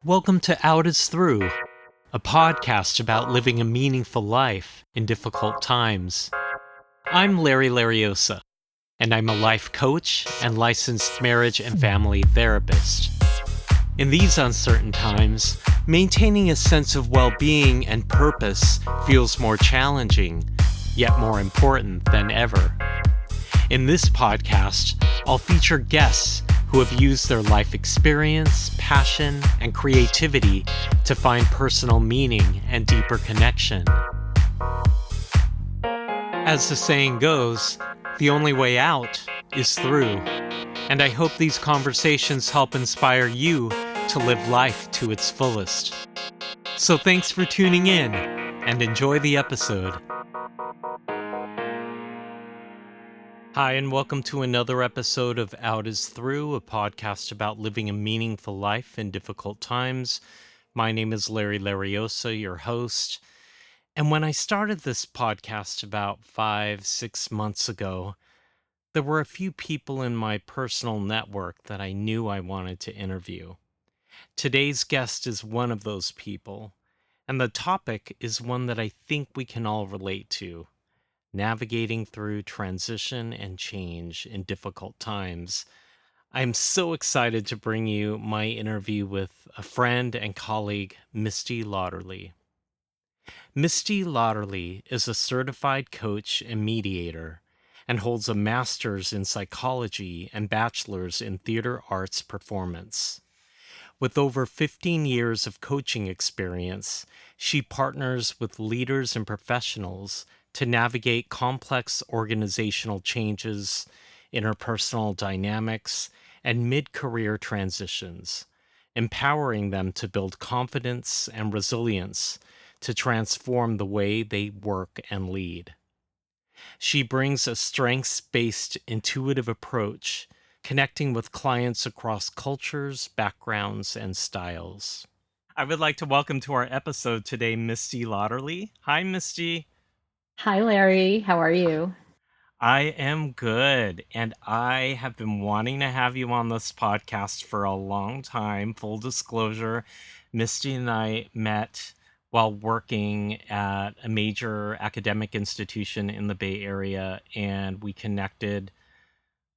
Welcome to Out is Through, a podcast about living a meaningful life in difficult times. I'm Larry Lariosa, and I'm a life coach and licensed marriage and family therapist. In these uncertain times, maintaining a sense of well-being and purpose feels more challenging, yet more important than ever. In this podcast, I'll feature guests who have used their life experience, passion, and creativity to find personal meaning and deeper connection. As the saying goes, the only way out is through. And I hope these conversations help inspire you to live life to its fullest. So thanks for tuning in, and enjoy the episode. Hi, and welcome to another episode of Out is Through, a podcast about living a meaningful life in difficult times. My name is Larry Lariosa, your host. And when I started this podcast about 5-6 months ago, there were a few people in my personal network that I knew I wanted to interview. Today's guest is one of those people, and the topic is one that I think we can all relate to. Navigating through transition and change in difficult times. I'm so excited to bring you my interview with a friend and colleague, Misty Loetterle. Misty Loetterle is a certified coach and mediator and holds a master's in psychology and bachelor's in theater arts performance. With over 15 years of coaching experience, she partners with leaders and professionals to navigate complex organizational changes, interpersonal dynamics, and mid-career transitions, empowering them to build confidence and resilience to transform the way they work and lead. She brings a strengths-based, intuitive approach, connecting with clients across cultures, backgrounds, and styles. I would like to welcome to our episode today, Misty Loetterle. Hi, Misty. Hi, Larry. How are you? I am good, and I have been wanting to have you on this podcast for a long time. Full disclosure, Misty and I met while working at a major academic institution in the Bay Area, and we connected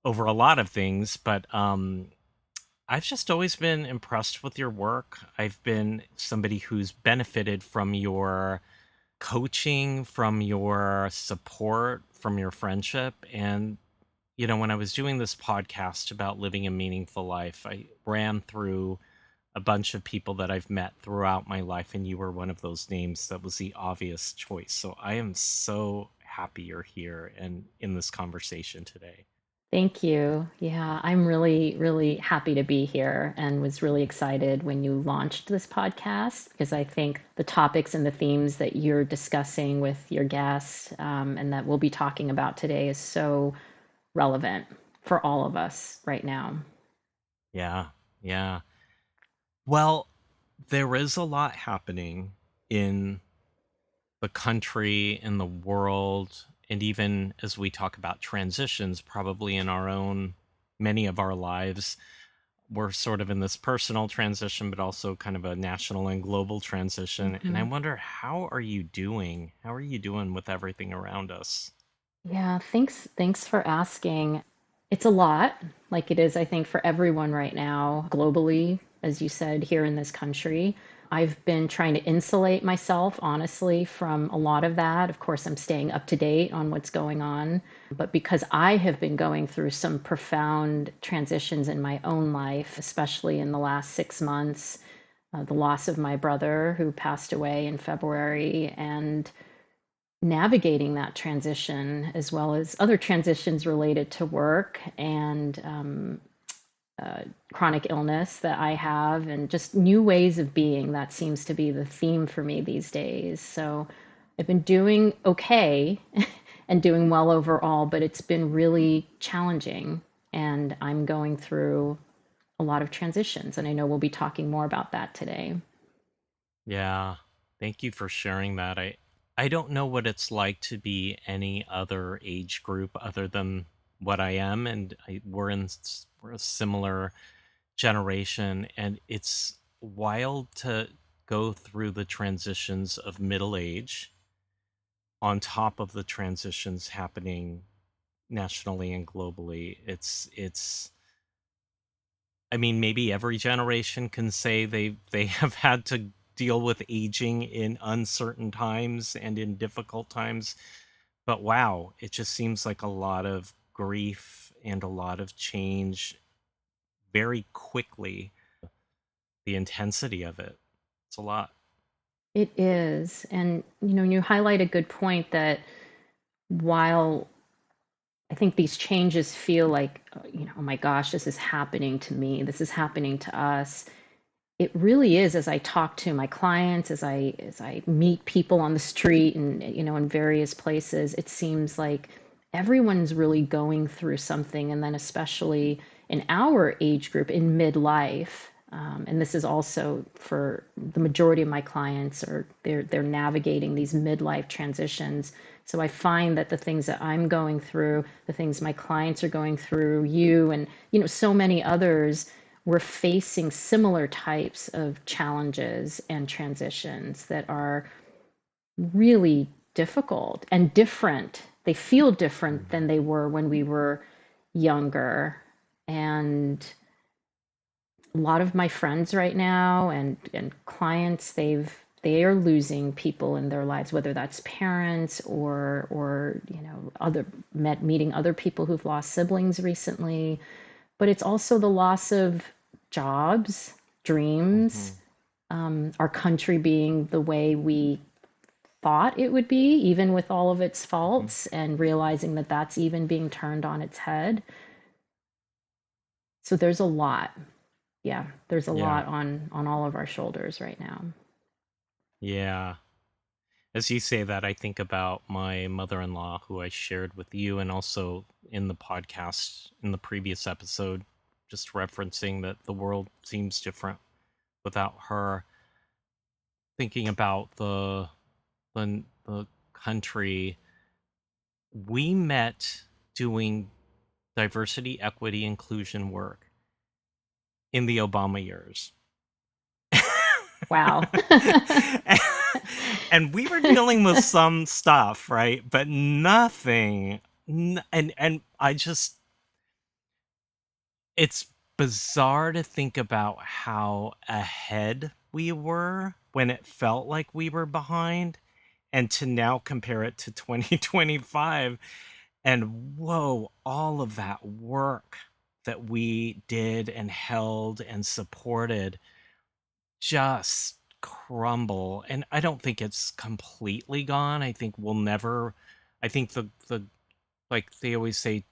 over a lot of things, but I've just always been impressed with your work. I've been somebody who's benefited from your coaching, from your support, from your friendship. And, when I was doing this podcast about living a meaningful life, I ran through a bunch of people that I've met throughout my life, and you were one of those names that was the obvious choice. So I am so happy you're here and in this conversation today. Thank you. Yeah, I'm really, really happy to be here and was really excited when you launched this podcast because I think the topics and the themes that you're discussing with your guests and that we'll be talking about today is so relevant for all of us right now. Yeah, yeah. Well, there is a lot happening in the country, in the world, and even as we talk about transitions, probably in many of our lives, we're sort of in this personal transition, but also kind of a national and global transition. And I Mhm. wonder, how are you doing? How are you doing with everything around us? Yeah, thanks for asking. It's a lot, like it is, I think, for everyone right now, globally, as you said, here in this country. I've been trying to insulate myself, honestly, from a lot of that. Of course, I'm staying up to date on what's going on, but because I have been going through some profound transitions in my own life, especially in the last 6 months, the loss of my brother who passed away in February, and navigating that transition as well as other transitions related to work and chronic illness that I have, and just new ways of being. That seems to be the theme for me these days. So I've been doing okay and doing well overall, but it's been really challenging. And I'm going through a lot of transitions. And I know we'll be talking more about that today. Yeah. Thank you for sharing that. I don't know what it's like to be any other age group other than what I am, and we're a similar generation, and it's wild to go through the transitions of middle age on top of the transitions happening nationally and globally. It's I mean, maybe every generation can say they have had to deal with aging in uncertain times and in difficult times. But wow, it just seems like a lot of grief and a lot of change very quickly. The intensity of it. It's a lot. It is. And, you highlight a good point that while I think these changes feel like, oh my gosh, this is happening to me, this is happening to us. It really is, as I talk to my clients, as I meet people on the street and in various places, it seems like everyone's really going through something, and then especially in our age group in midlife. And this is also for the majority of my clients, or they're navigating these midlife transitions. So I find that the things that I'm going through, the things my clients are going through, you and so many others, we're facing similar types of challenges and transitions that are really difficult and different. They feel different than Mhm. they were when we were younger. And a lot of my friends right now and clients, they are losing people in their lives, whether that's parents or other meeting other people who've lost siblings recently. But it's also the loss of jobs, dreams, Mhm. our country being the way we thought it would be, even with all of its Mhm. faults, and realizing that that's even being turned on its head. So there's a lot. Yeah, there's a Yeah. lot on all of our shoulders right now. Yeah. As you say that, I think about my mother-in-law who I shared with you and also in the podcast in the previous episode, just referencing that the world seems different without her. Thinking about the country, we met doing diversity, equity, inclusion work in the Obama years. Wow. And we were dealing with some stuff, right? But nothing. And I just, it's bizarre to think about how ahead we were when it felt like we were behind, and to now compare it to 2025. And whoa, all of that work that we did and held and supported just crumble. And I don't think it's completely gone. I think we'll never, I think the like they always say,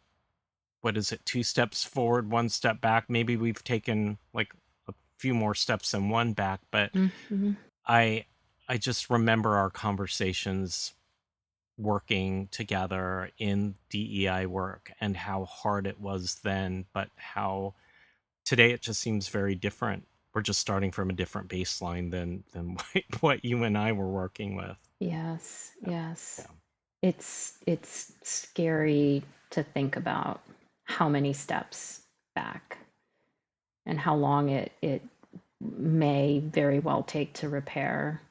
what is it, two steps forward, one step back. Maybe we've taken like a few more steps than one back, but Mhm. I I just remember our conversations working together in DEI work and how hard it was then, but how today it just seems very different. We're just starting from a different baseline than what you and I were working with. Yes, yes. Yeah. It's scary to think about how many steps back and how long it may very well take to repair.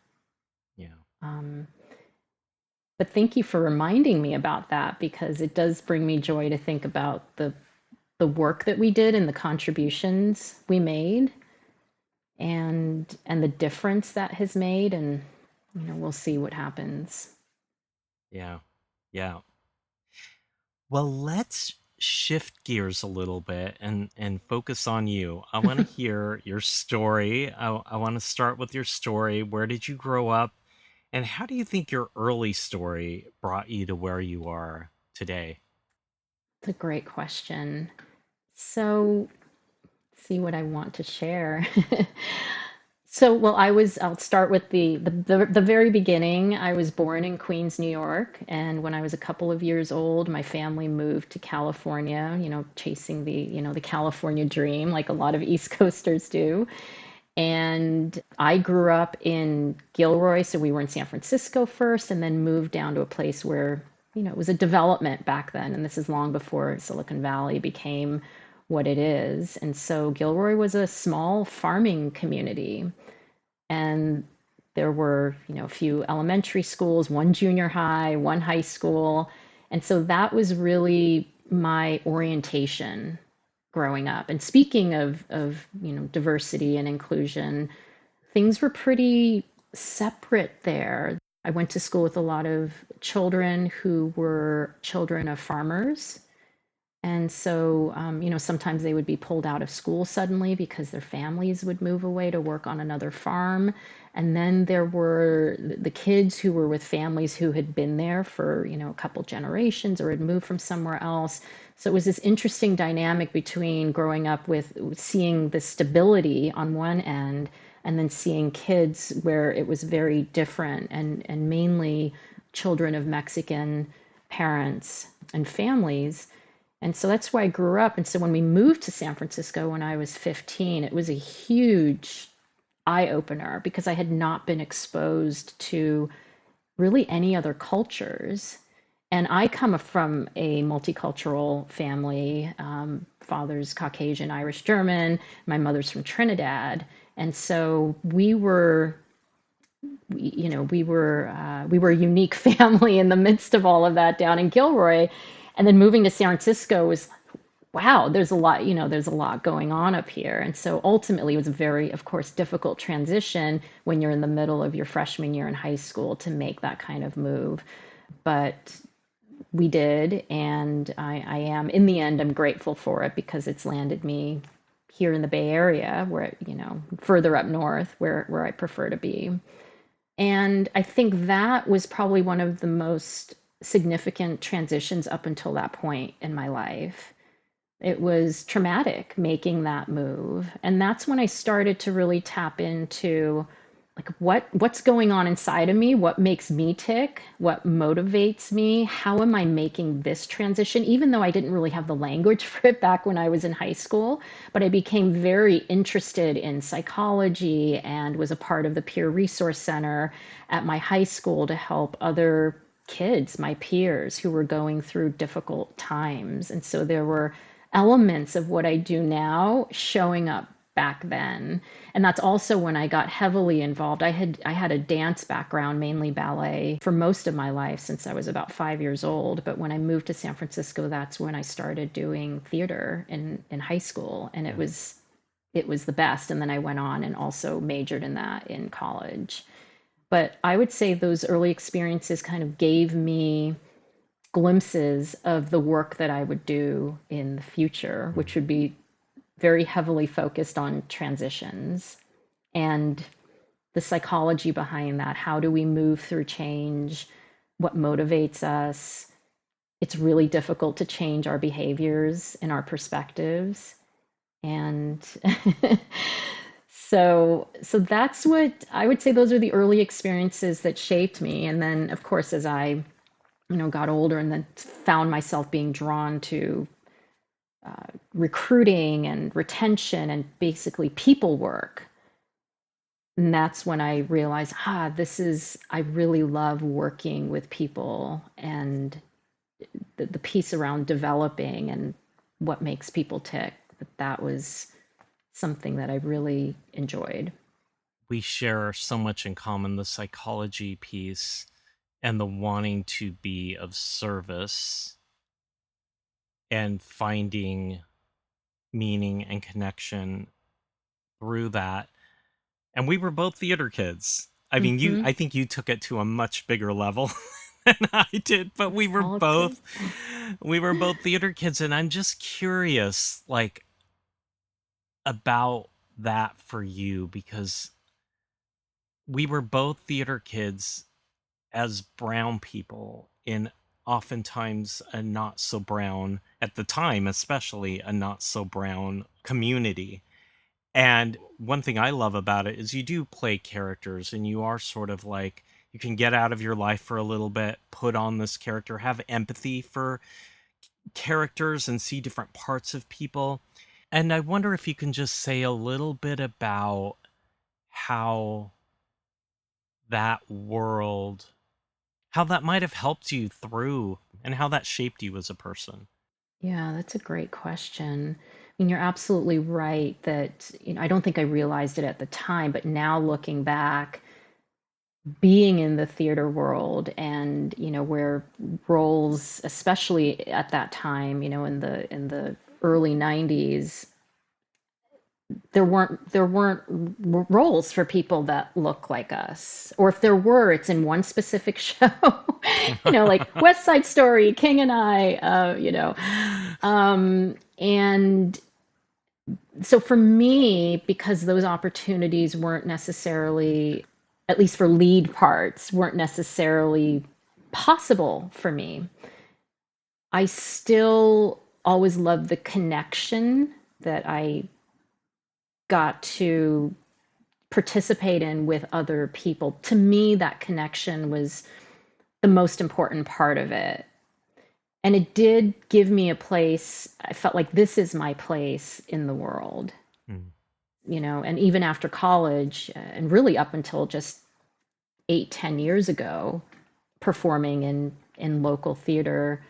Yeah. Um, but thank you for reminding me about that, because it does bring me joy to think about the work that we did and the contributions we made, and the difference that has made. And we'll see what happens. Yeah. Yeah. Well, let's shift gears a little bit and focus on you. I want to hear your story. I want to start with your story. Where did you grow up? And how do you think your early story brought you to where you are today? It's a great question. So, see what I want to share. So, well, I'll start with the very beginning. I was born in Queens, New York, and when I was a couple of years old, my family moved to California, chasing the California dream, like a lot of East Coasters do. And I grew up in Gilroy, so we were in San Francisco first, and then moved down to a place where, it was a development back then, and this is long before Silicon Valley became what it is. And so Gilroy was a small farming community. And there were, a few elementary schools, one junior high, one high school. And so that was really my orientation growing up. And speaking of diversity and inclusion, things were pretty separate there. I went to school with a lot of children who were children of farmers. And so, sometimes they would be pulled out of school suddenly because their families would move away to work on another farm. And then there were the kids who were with families who had been there for, a couple generations or had moved from somewhere else. So it was this interesting dynamic between growing up with seeing the stability on one end and then seeing kids where it was very different and mainly children of Mexican parents and families. And so that's where I grew up. And so when we moved to San Francisco when I was 15, it was a huge eye opener because I had not been exposed to really any other cultures. And I come from a multicultural family. Father's Caucasian, Irish, German. My mother's from Trinidad. And so we were a unique family in the midst of all of that down in Gilroy. And then moving to San Francisco was, wow, there's a lot going on up here. And so ultimately, it was a very, of course, difficult transition when you're in the middle of your freshman year in high school to make that kind of move. But we did. And I am, in the end, I'm grateful for it because it's landed me here in the Bay Area, where, further up north, where I prefer to be. And I think that was probably one of the most significant transitions up until that point in my life. It was traumatic making that move. And that's when I started to really tap into like what's going on inside of me, what makes me tick, what motivates me, how am I making this transition, even though I didn't really have the language for it back when I was in high school. But I became very interested in psychology and was a part of the peer resource center at my high school to help other kids, my peers, who were going through difficult times. And so there were elements of what I do now showing up back then. And that's also when I got heavily involved. I had a dance background, mainly ballet, for most of my life since I was about 5 years old. But when I moved to San Francisco, that's when I started doing theater in high school. And it was the best. And then I went on and also majored in that in college. But I would say those early experiences kind of gave me glimpses of the work that I would do in the future, which would be very heavily focused on transitions and the psychology behind that. How do we move through change? What motivates us? It's really difficult to change our behaviors and our perspectives. And so that's what I would say, those are the early experiences that shaped me. And then of course as I got older and then found myself being drawn to recruiting and retention and basically people work. And that's when I realized, I really love working with people and the piece around developing and what makes people tick. That was something that I really enjoyed. We share so much in common, the psychology piece and the wanting to be of service and finding meaning and connection through that. And we were both theater kids. I mean, Mm-hmm. I think you took it to a much bigger level than I did, but That's all it takes. we were both theater kids, and I'm just curious like about that for you because we were both theater kids as brown people in oftentimes a not so brown, at the time especially, a not so brown community. And one thing I love about it is you do play characters and you are sort of like, you can get out of your life for a little bit, put on this character, have empathy for characters and see different parts of people. And I wonder if you can just say a little bit about how that world, how that might have helped you through and how that shaped you as a person. Yeah, that's a great question. And you're absolutely right that, I don't think I realized it at the time, but now looking back, being in the theater world and, where roles, especially at that time, in the early 90s, there weren't roles for people that look like us. Or if there were, it's in one specific show, like West Side Story, King and I, and so for me, because those opportunities weren't necessarily, at least for lead parts, weren't necessarily possible for me, I still always loved the connection that I got to participate in with other people. To me, that connection was the most important part of it. And it did give me a place. I felt like this is my place in the world. Mm. And even after college, and really up until just 8, 10 years ago, performing in local theater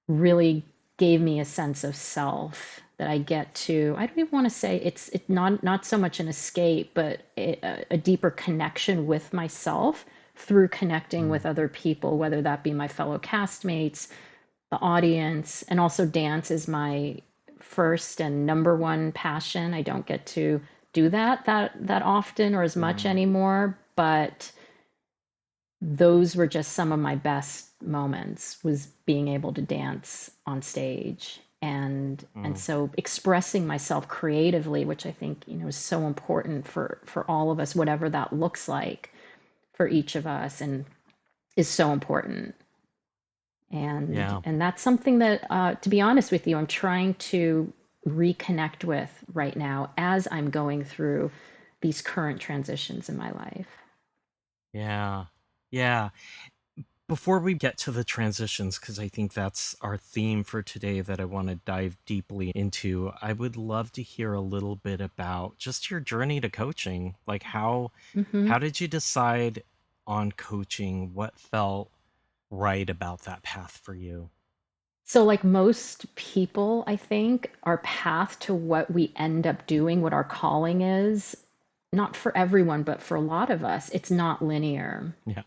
really gave me a sense of self that I get to. I don't even want to say it's not so much an escape, but a deeper connection with myself through connecting Mm. with other people, whether that be my fellow castmates, the audience. And also dance is my first and number one passion. I don't get to do that often or as much Mm. anymore, but those were just some of my best moments, was being able to dance on stage. And Mm. so expressing myself creatively, which I think, is so important for all of us, whatever that looks like for each of us, and is so important. and Yeah. and that's something that, to be honest with you, I'm trying to reconnect with right now as I'm going through these current transitions in my life. Yeah. Yeah. Before we get to the transitions, because I think that's our theme for today that I want to dive deeply into, I would love to hear a little bit about just your journey to coaching. Like Hmm. how did you decide on coaching? What felt right about that path for you? So, like most people, I think our path to what we end up doing, what our calling is, not for everyone, but for a lot of us, it's not linear. Yeah.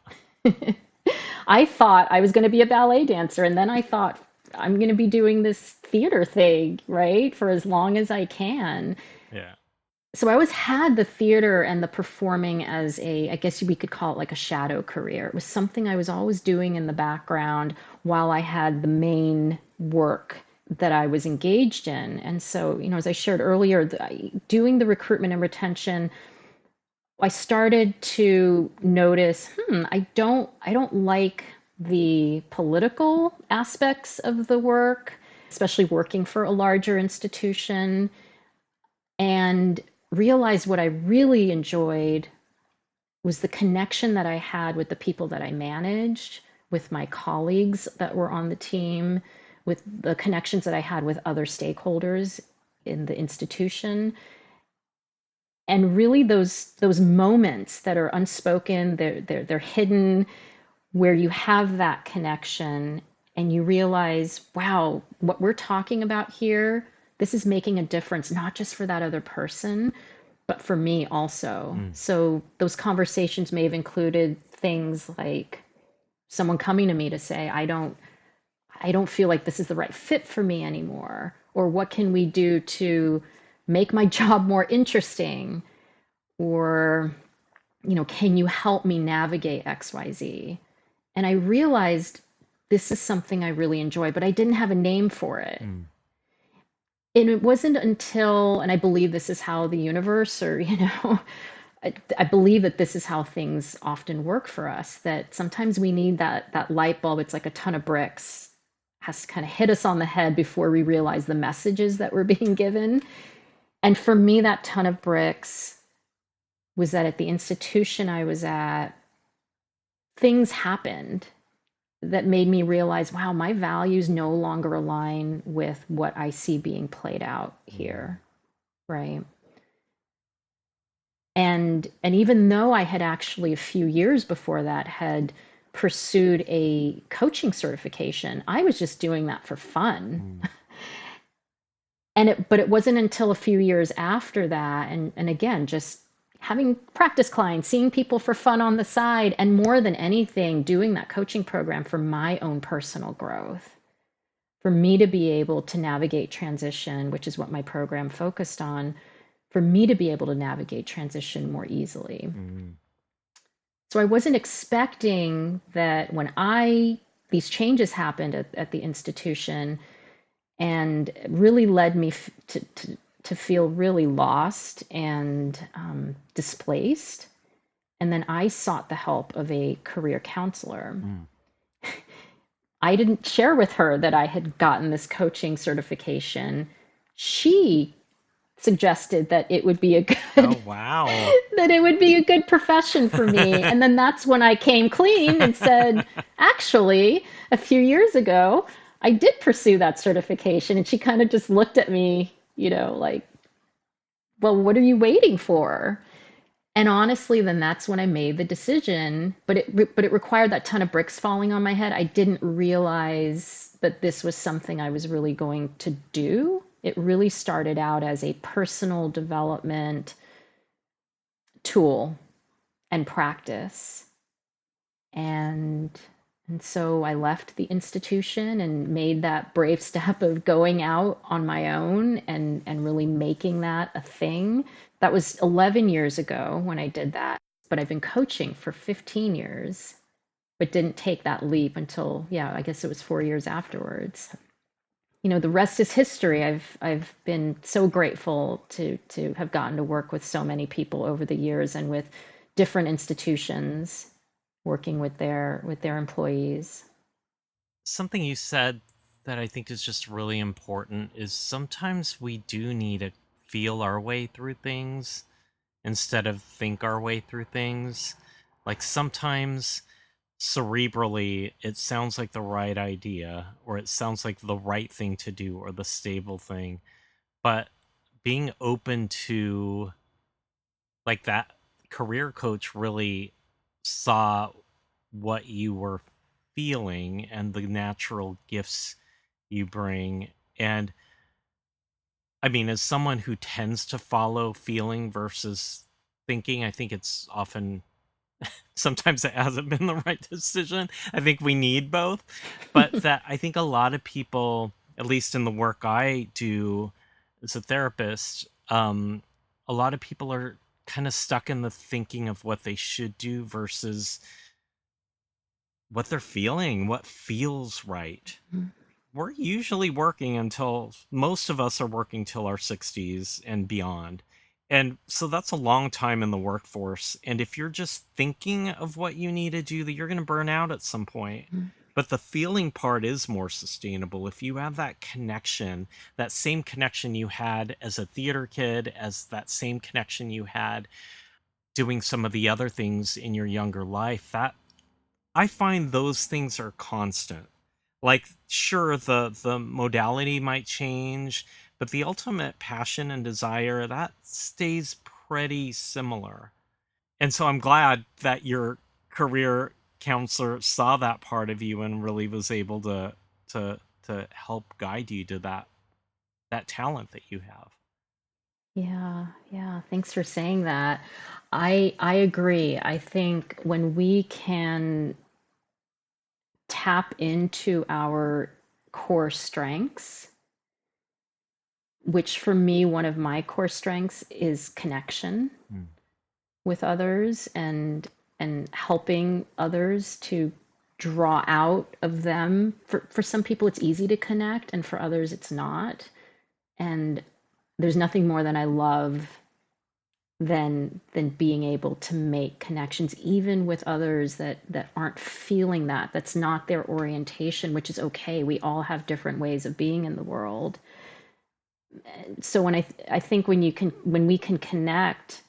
I thought I was going to be a ballet dancer, and then I thought I'm going to be doing this theater thing, right, for as long as I can. Yeah. So I always had the theater and the performing as I guess we could call it like a shadow career. It was something I was always doing in the background while I had the main work that I was engaged in. And so, as I shared earlier, doing the recruitment and retention, I started to notice, I don't like the political aspects of the work, especially working for a larger institution, and realized what I really enjoyed was the connection that I had with the people that I managed, with my colleagues that were on the team, with the connections that I had with other stakeholders in the institution. And really those moments that are unspoken, they're hidden, where you have that connection and you realize, wow, what we're talking about here, this is making a difference, not just for that other person, but for me also. Mm. So those conversations may have included things like someone coming to me to say, I don't feel like this is the right fit for me anymore, or what can we do to make my job more interesting, or can you help me navigate XYZ? And I realized this is something I really enjoy, but I didn't have a name for it. Mm. And it wasn't until, and I believe this is how the universe, or, I believe that this is how things often work for us, that sometimes we need that light bulb. It's like a ton of bricks, has to kind of hit us on the head before we realize the messages that we're being given. And for me, that ton of bricks was that at the institution I was at, things happened that made me realize, wow, my values no longer align with what I see being played out Mm. here, right? And even though I had actually a few years before that had pursued a coaching certification, I was just doing that for fun. Mm. But it wasn't until a few years after that, and again, just having practice clients, seeing people for fun on the side, and more than anything, doing that coaching program for my own personal growth, for me to be able to navigate transition, which is what my program focused on, for me to be able to navigate transition more easily. Mm. So I wasn't expecting that when these changes happened at the institution and really led me to feel really lost and displaced. And then I sought the help of a career counselor. Mm. I didn't share with her that I had gotten this coaching certification. She suggested that it would be a Oh, good wow. that it would be a good profession for me. And then that's when I came clean and said, actually, a few years ago, I did pursue that certification. And she kind of just looked at me, like, well, what are you waiting for? And honestly, then that's when I made the decision. But it required that ton of bricks falling on my head. I didn't realize that this was something I was really going to do. It really started out as a personal development tool and practice. And and so I left the institution and made that brave step of going out on my own and really making that a thing. That was 11 years ago when I did that. But I've been coaching for 15 years, but didn't take that leap until, yeah, I guess it was 4 years afterwards. The rest is history. I've been so grateful to have gotten to work with so many people over the years and with different institutions working with their employees. Something you said that I think is just really important is sometimes we do need to feel our way through things instead of think our way through things. Like sometimes cerebrally, it sounds like the right idea, or it sounds like the right thing to do, or the stable thing. But being open to like that career coach really saw what you were feeling and the natural gifts you bring. And I mean, as someone who tends to follow feeling versus thinking, I think it's often sometimes it hasn't been the right decision. I think we need both. But that I think a lot of people, at least in the work I do as a therapist, a lot of people are kind of stuck in the thinking of what they should do versus what they're feeling, what feels right. We're usually working until most of us are working till our 60s and beyond. And so that's a long time in the workforce. And if you're just thinking of what you need to do, that you're going to burn out at some point. But the feeling part is more sustainable. If you have that connection, that same connection you had as a theater kid, as that same connection you had doing some of the other things in your younger life, that I find those things are constant. Like, sure, the modality might change, but the ultimate passion and desire, that stays pretty similar. And so I'm glad that your career counselor saw that part of you and really was able to help guide you to that talent that you have. Yeah, yeah. Thanks for saying that. I agree. I think when we can tap into our core strengths, which for me, one of my core strengths is connection Mm. with others and helping others to draw out of them. For some people it's easy to connect and for others it's not. And there's nothing more than I love than being able to make connections even with others that aren't feeling that's not their orientation, which is okay. We all have different ways of being in the world. So I think when we can connect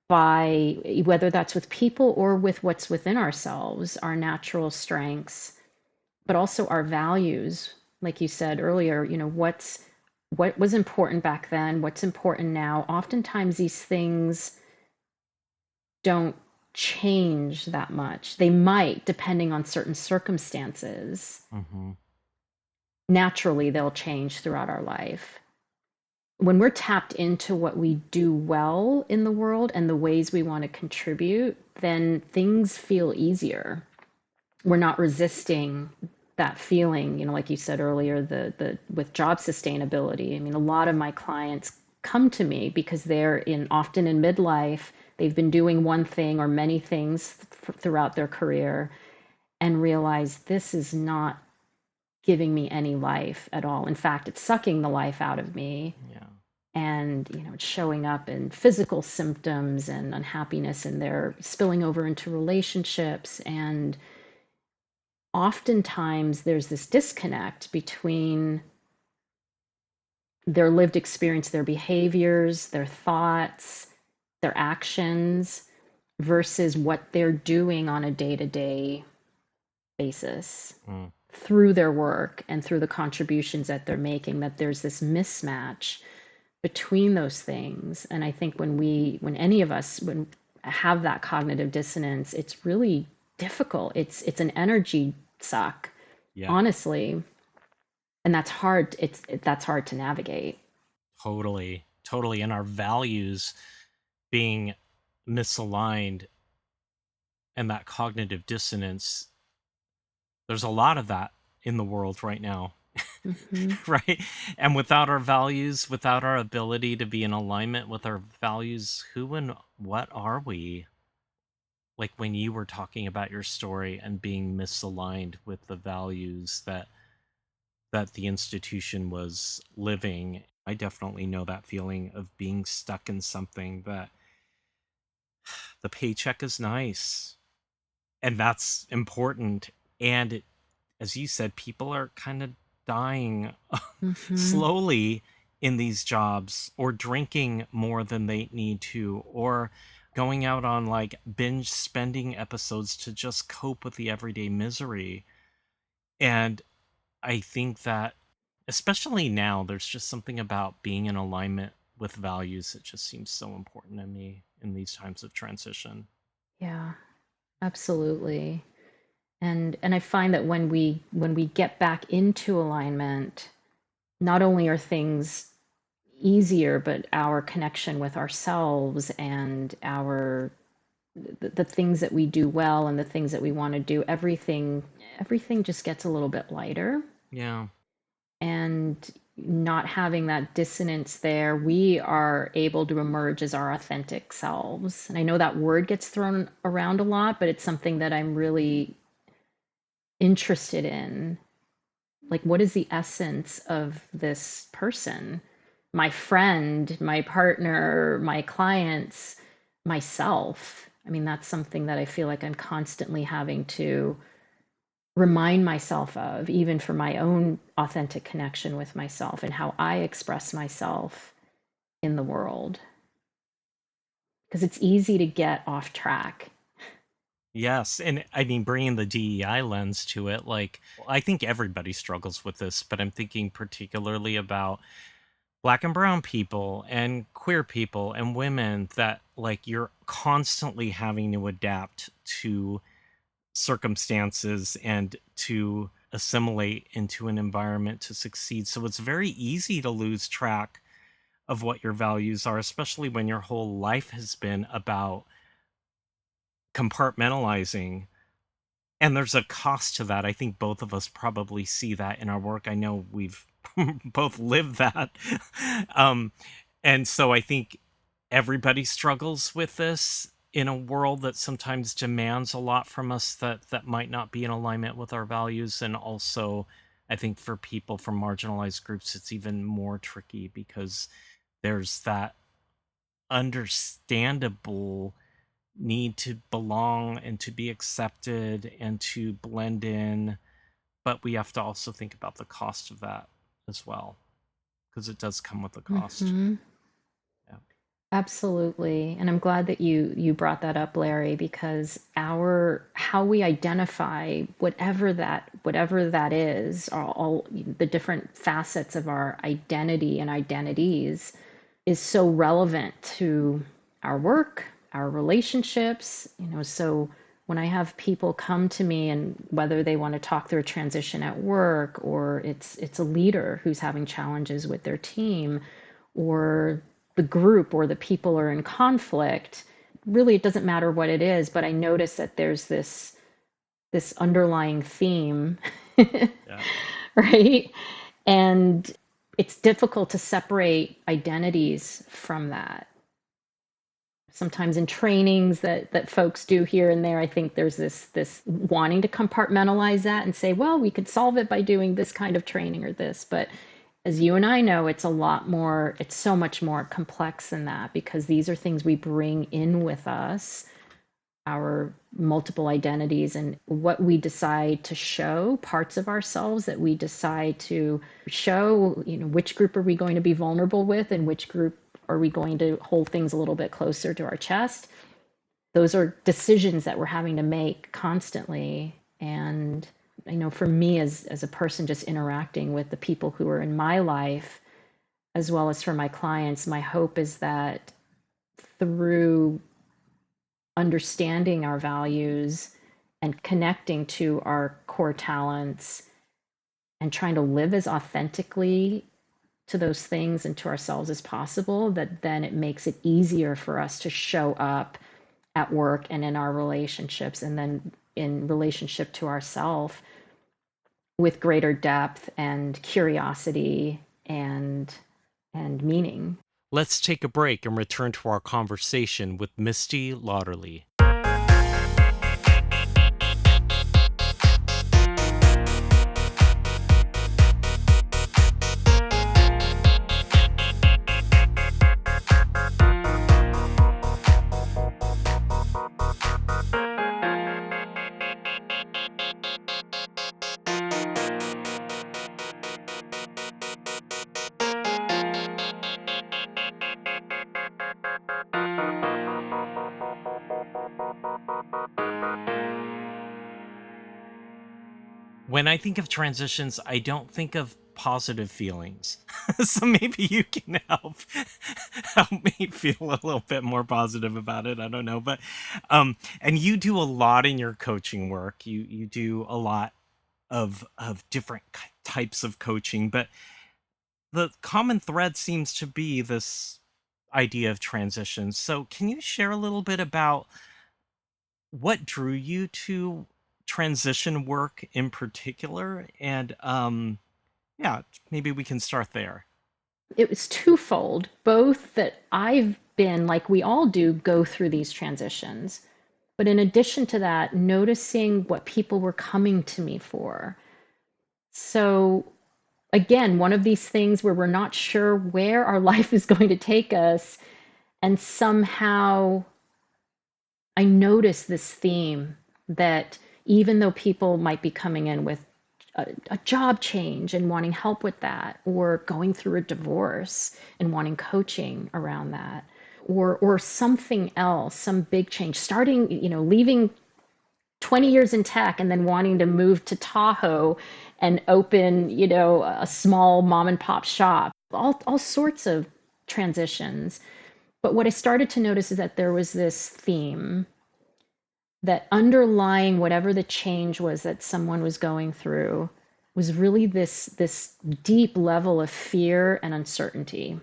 by whether that's with people or with what's within ourselves, our natural strengths, but also our values, like you said earlier, what was important back then, what's important now. Oftentimes these things don't change that much. They might, depending on certain circumstances. Hmm. naturally they'll change throughout our life. When we're tapped into what we do well in the world and the ways we want to contribute, then things feel easier. We're not resisting that feeling, like you said earlier, the with job sustainability. I mean, a lot of my clients come to me because they're often in midlife. They've been doing one thing or many things throughout their career and realize this is not giving me any life at all. In fact, it's sucking the life out of me. Yeah. And it's showing up in physical symptoms and unhappiness, and they're spilling over into relationships. And oftentimes there's this disconnect between their lived experience, their behaviors, their thoughts, their actions versus what they're doing on a day-to-day basis Mm. through their work and through the contributions that they're making, that there's this mismatch between those things. And I think when any of us when have that cognitive dissonance, it's really difficult. It's an energy suck, Yeah. honestly. And that's hard to navigate. Totally. Totally. And our values being misaligned and that cognitive dissonance, there's a lot of that in the world right now. Hmm. Right? And without our values, without our ability to be in alignment with our values, who and what are we? Like when you were talking about your story and being misaligned with the values that the institution was living, I definitely know that feeling of being stuck in something that the paycheck is nice and that's important. And as you said, people are kind of dying Hmm. slowly in these jobs, or drinking more than they need to, or going out on like binge spending episodes to just cope with the everyday misery. And I think that, especially now, there's just something about being in alignment with values that just seems so important to me in these times of transition. Yeah, absolutely. And I find that when we get back into alignment, not only are things easier, but our connection with ourselves and the things that we do well and the things that we want to do, everything just gets a little bit lighter. Yeah. And not having that dissonance there, we are able to emerge as our authentic selves. And I know that word gets thrown around a lot, but it's something that I'm really interested in. Like, what is the essence of this person? My friend, my partner, my clients, myself. I mean, that's something that I feel like I'm constantly having to remind myself of, even for my own authentic connection with myself and how I express myself in the world. Because it's easy to get off track. Yes, and I mean, bringing the DEI lens to it, like, I think everybody struggles with this, but I'm thinking particularly about Black and brown people and queer people and women, that like you're constantly having to adapt to circumstances and to assimilate into an environment to succeed. So it's very easy to lose track of what your values are, especially when your whole life has been about compartmentalizing. And there's a cost to that. I think both of us probably see that in our work. I know we've both lived that. um, and so I think everybody struggles with this in a world that sometimes demands a lot from us that might not be in alignment with our values. And also, I think for people from marginalized groups, it's even more tricky because there's that understandable need to belong and to be accepted and to blend in, but we have to also think about the cost of that as well, because it does come with a cost. Hmm. Yeah. Absolutely. And I'm glad that you brought that up, Larry, because our how we identify whatever that is, all the different facets of our identity and identities is so relevant to our work, our relationships. So when I have people come to me, and whether they want to talk through a transition at work, or it's a leader who's having challenges with their team, or the group or the people are in conflict, really it doesn't matter what it is, but I notice that there's this underlying theme, Yeah. right? And it's difficult to separate identities from that. Sometimes in trainings that folks do here and there, I think there's this wanting to compartmentalize that and say, well, we could solve it by doing this kind of training or this. But as you and I know, it's a lot more, it's so much more complex than that, because these are things we bring in with us, our multiple identities, and what we decide to show, parts of ourselves that we decide to show, which group are we going to be vulnerable with, and which group are we going to hold things a little bit closer to our chest. Those are decisions that we're having to make constantly. And I know for me, as a person just interacting with the people who are in my life, as well as for my clients, my hope is that through understanding our values and connecting to our core talents and trying to live as authentically to those things and to ourselves as possible, that then it makes it easier for us to show up at work and in our relationships, and then in relationship to ourself, with greater depth and curiosity and meaning. Let's take a break and return to our conversation with Misty Loetterle. When I think of transitions, I don't think of positive feelings. So maybe you can help me feel a little bit more positive about it. I don't know, but and you do a lot in your coaching work. You do a lot of different types of coaching, but the common thread seems to be this idea of transitions. So can you share a little bit about what drew you to transition work in particular? And yeah, maybe we can start there. It was twofold, both that I've been, like we all do, go through these transitions. But in addition to that, noticing what people were coming to me for. So, again, one of these things where we're not sure where our life is going to take us. And somehow I notice this theme that even though people might be coming in with a job change and wanting help with that, or going through a divorce and wanting coaching around that, or something else, some big change, starting, leaving 20 years in tech and then wanting to move to Tahoe and open, a small mom and pop shop, all sorts of transitions. But what I started to notice is that there was this theme that underlying whatever the change was that someone was going through was really this deep level of fear and uncertainty.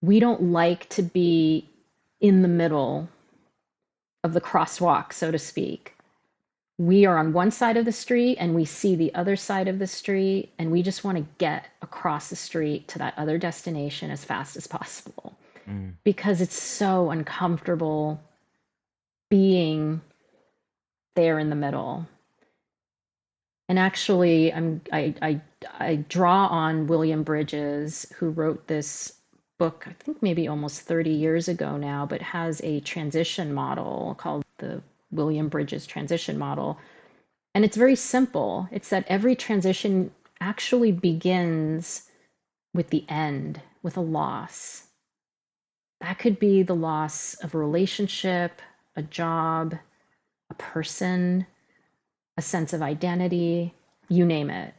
We don't like to be in the middle of the crosswalk, so to speak. We are on one side of the street and we see the other side of the street, and we just want to get across the street to that other destination as fast as possible, Mm. because it's so uncomfortable being there in the middle. And actually, I draw on William Bridges, who wrote this book, I think maybe almost 30 years ago now, but has a transition model called the William Bridges transition model. And it's very simple. It's that every transition actually begins with the end, with a loss. That could be the loss of a relationship, a job, a person, a sense of identity, you name it.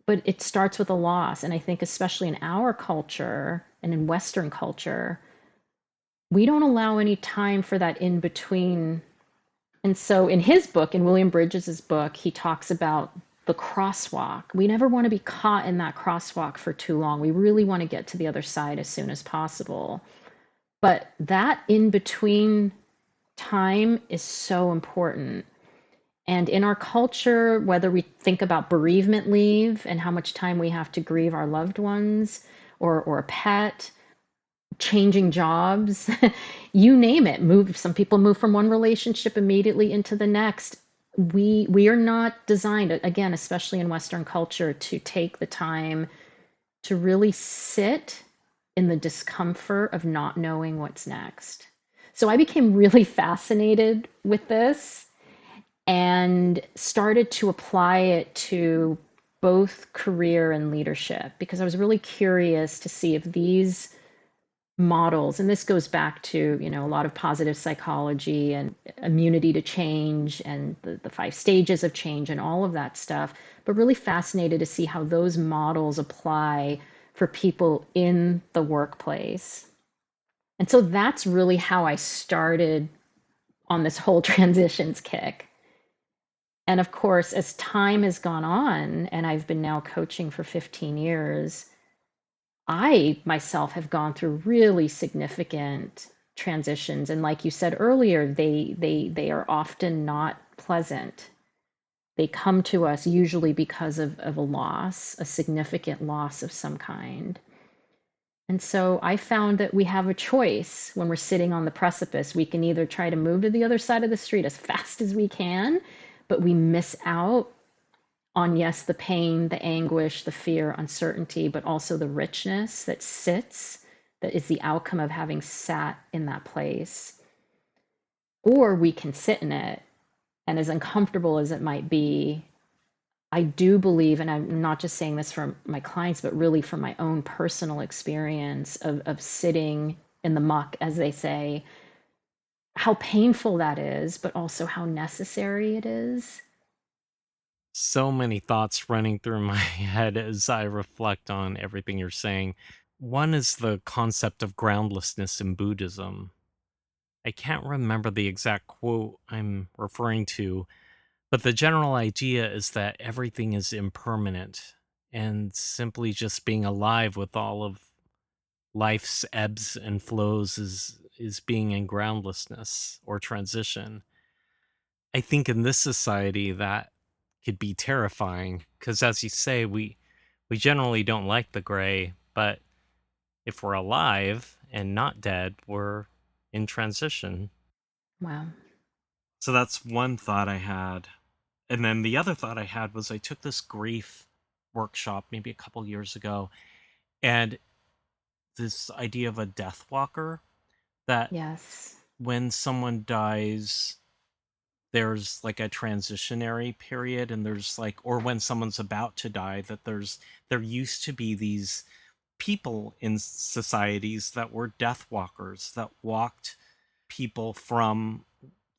But it starts with a loss. And I think, especially in our culture and in Western culture, we don't allow any time for that in between And so in his book, in William Bridges's book, he talks about the crosswalk. We never want to be caught in that crosswalk for too long. We really want to get to the other side as soon as possible. But that in between time is so important. And in our culture, whether we think about bereavement leave and how much time we have to grieve our loved ones or a pet, changing jobs, you name it, move, some people move from one relationship immediately into the next. We are not designed, again, especially in Western culture, to take the time to really sit in the discomfort of not knowing what's next. So I became really fascinated with this and started to apply it to both career and leadership because I was really curious to see if these models, and this goes back to, a lot of positive psychology and immunity to change and the 5 stages of change and all of that stuff, but really fascinated to see how those models apply for people in the workplace. And so that's really how I started on this whole transitions kick. And of course, as time has gone on, and I've been now coaching for 15 years, I myself have gone through really significant transitions. And like you said earlier, they are often not pleasant. They come to us usually because of a loss, a significant loss of some kind. And so I found that we have a choice when we're sitting on the precipice. We can either try to move to the other side of the street as fast as we can, but we miss out on, yes, the pain, the anguish, the fear, uncertainty, but also the richness that sits, that is the outcome of having sat in that place. Or we can sit in it, and as uncomfortable as it might be, I do believe, and I'm not just saying this from my clients, but really from my own personal experience of sitting in the muck, as they say, how painful that is, but also how necessary it is. So many thoughts running through my head as I reflect on everything you're saying. One is the concept of groundlessness in Buddhism. I can't remember the exact quote I'm referring to, but the general idea is that everything is impermanent and simply just being alive with all of life's ebbs and flows is being in groundlessness or transition. I think in this society that could be terrifying because as you say, we generally don't like the gray, but if we're alive and not dead, we're in transition. Wow. So that's one thought I had. And then the other thought I had was I took this grief workshop maybe a couple years ago, and this idea of a death walker, that Yes. when someone dies, there's like a transitionary period, and there's like, or when someone's about to die, that there used to be these people in societies that were death walkers that walked people from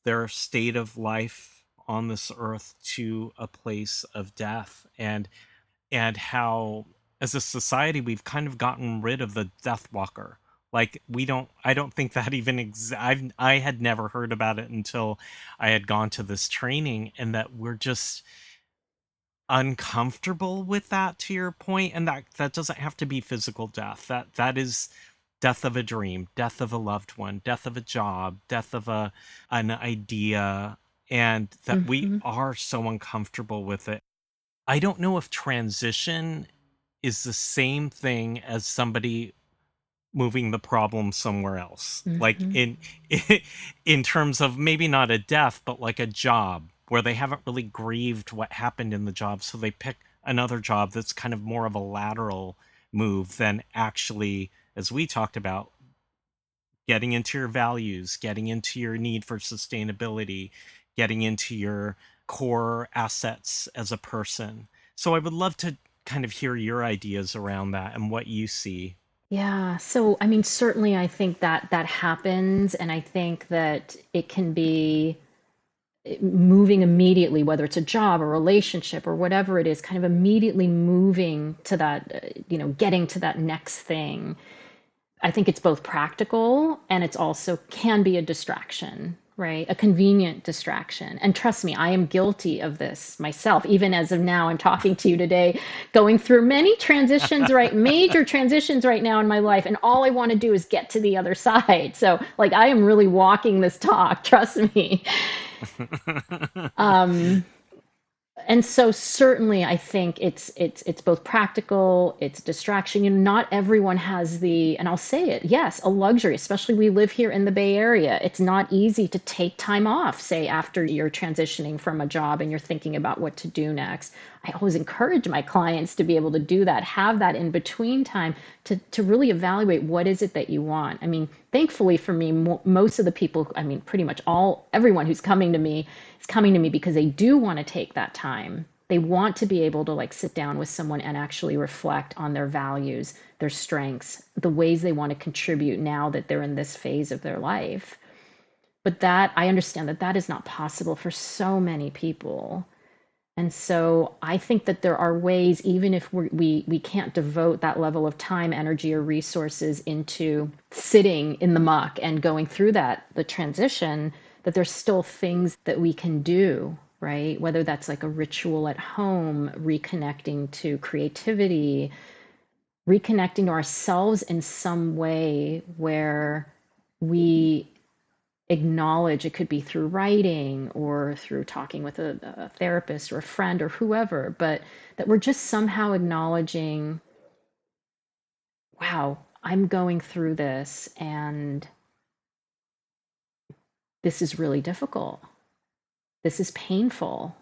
their state of life on this earth to a place of death, and how as a society we've kind of gotten rid of the death walker. Like I don't think that even I had never heard about it until I had gone to this training, and that we're just uncomfortable with that, to your point, and that doesn't have to be physical death. That is death of a dream, death of a loved one, death of a job, death of an idea, and that we Hmm. are so uncomfortable with it. I don't know if transition is the same thing as somebody moving the problem somewhere else. Like Hmm. in terms of maybe not a death, but like a job where they haven't really grieved what happened in the job, so they pick another job that's kind of more of a lateral move than actually, as we talked about, getting into your values, getting into your need for sustainability, getting into your core assets as a person. So I would love to kind of hear your ideas around that and what you see. Yeah. So, I mean, certainly I think that that happens. And I think that it can be moving immediately, whether it's a job, a relationship, or whatever it is, kind of immediately moving to that, getting to that next thing. I think it's both practical and it's also can be a distraction. right? A convenient distraction. And trust me, I am guilty of this myself. Even as of now, I'm talking to you today, going through many transitions, right? Major transitions right now in my life. And all I want to do is get to the other side. So, like, I am really walking this talk, trust me. Um, and so certainly I think it's both practical, it's distraction. You know, not everyone has the, and I'll say it, yes, a luxury, especially we live here in the Bay Area. It's not easy to take time off, say after you're transitioning from a job and you're thinking about what to do next. I always encourage my clients to be able to do that, have that in between time to really evaluate what is it that you want. I mean, thankfully for me, most of the people, I mean, pretty much everyone who's coming to me is coming to me because they do want to take that time. They want to be able to like sit down with someone and actually reflect on their values, their strengths, the ways they want to contribute now that they're in this phase of their life. But that I understand that that is not possible for so many people. And so I think that there are ways, even if we can't devote that level of time, energy, or resources into sitting in the muck and going through the transition, that there's still things that we can do, right? Whether that's like a ritual at home, reconnecting to creativity, reconnecting to ourselves in some way where we acknowledge, it could be through writing or through talking with a therapist or a friend or whoever, but that we're just somehow acknowledging, wow, I'm going through this and this is really difficult. This is painful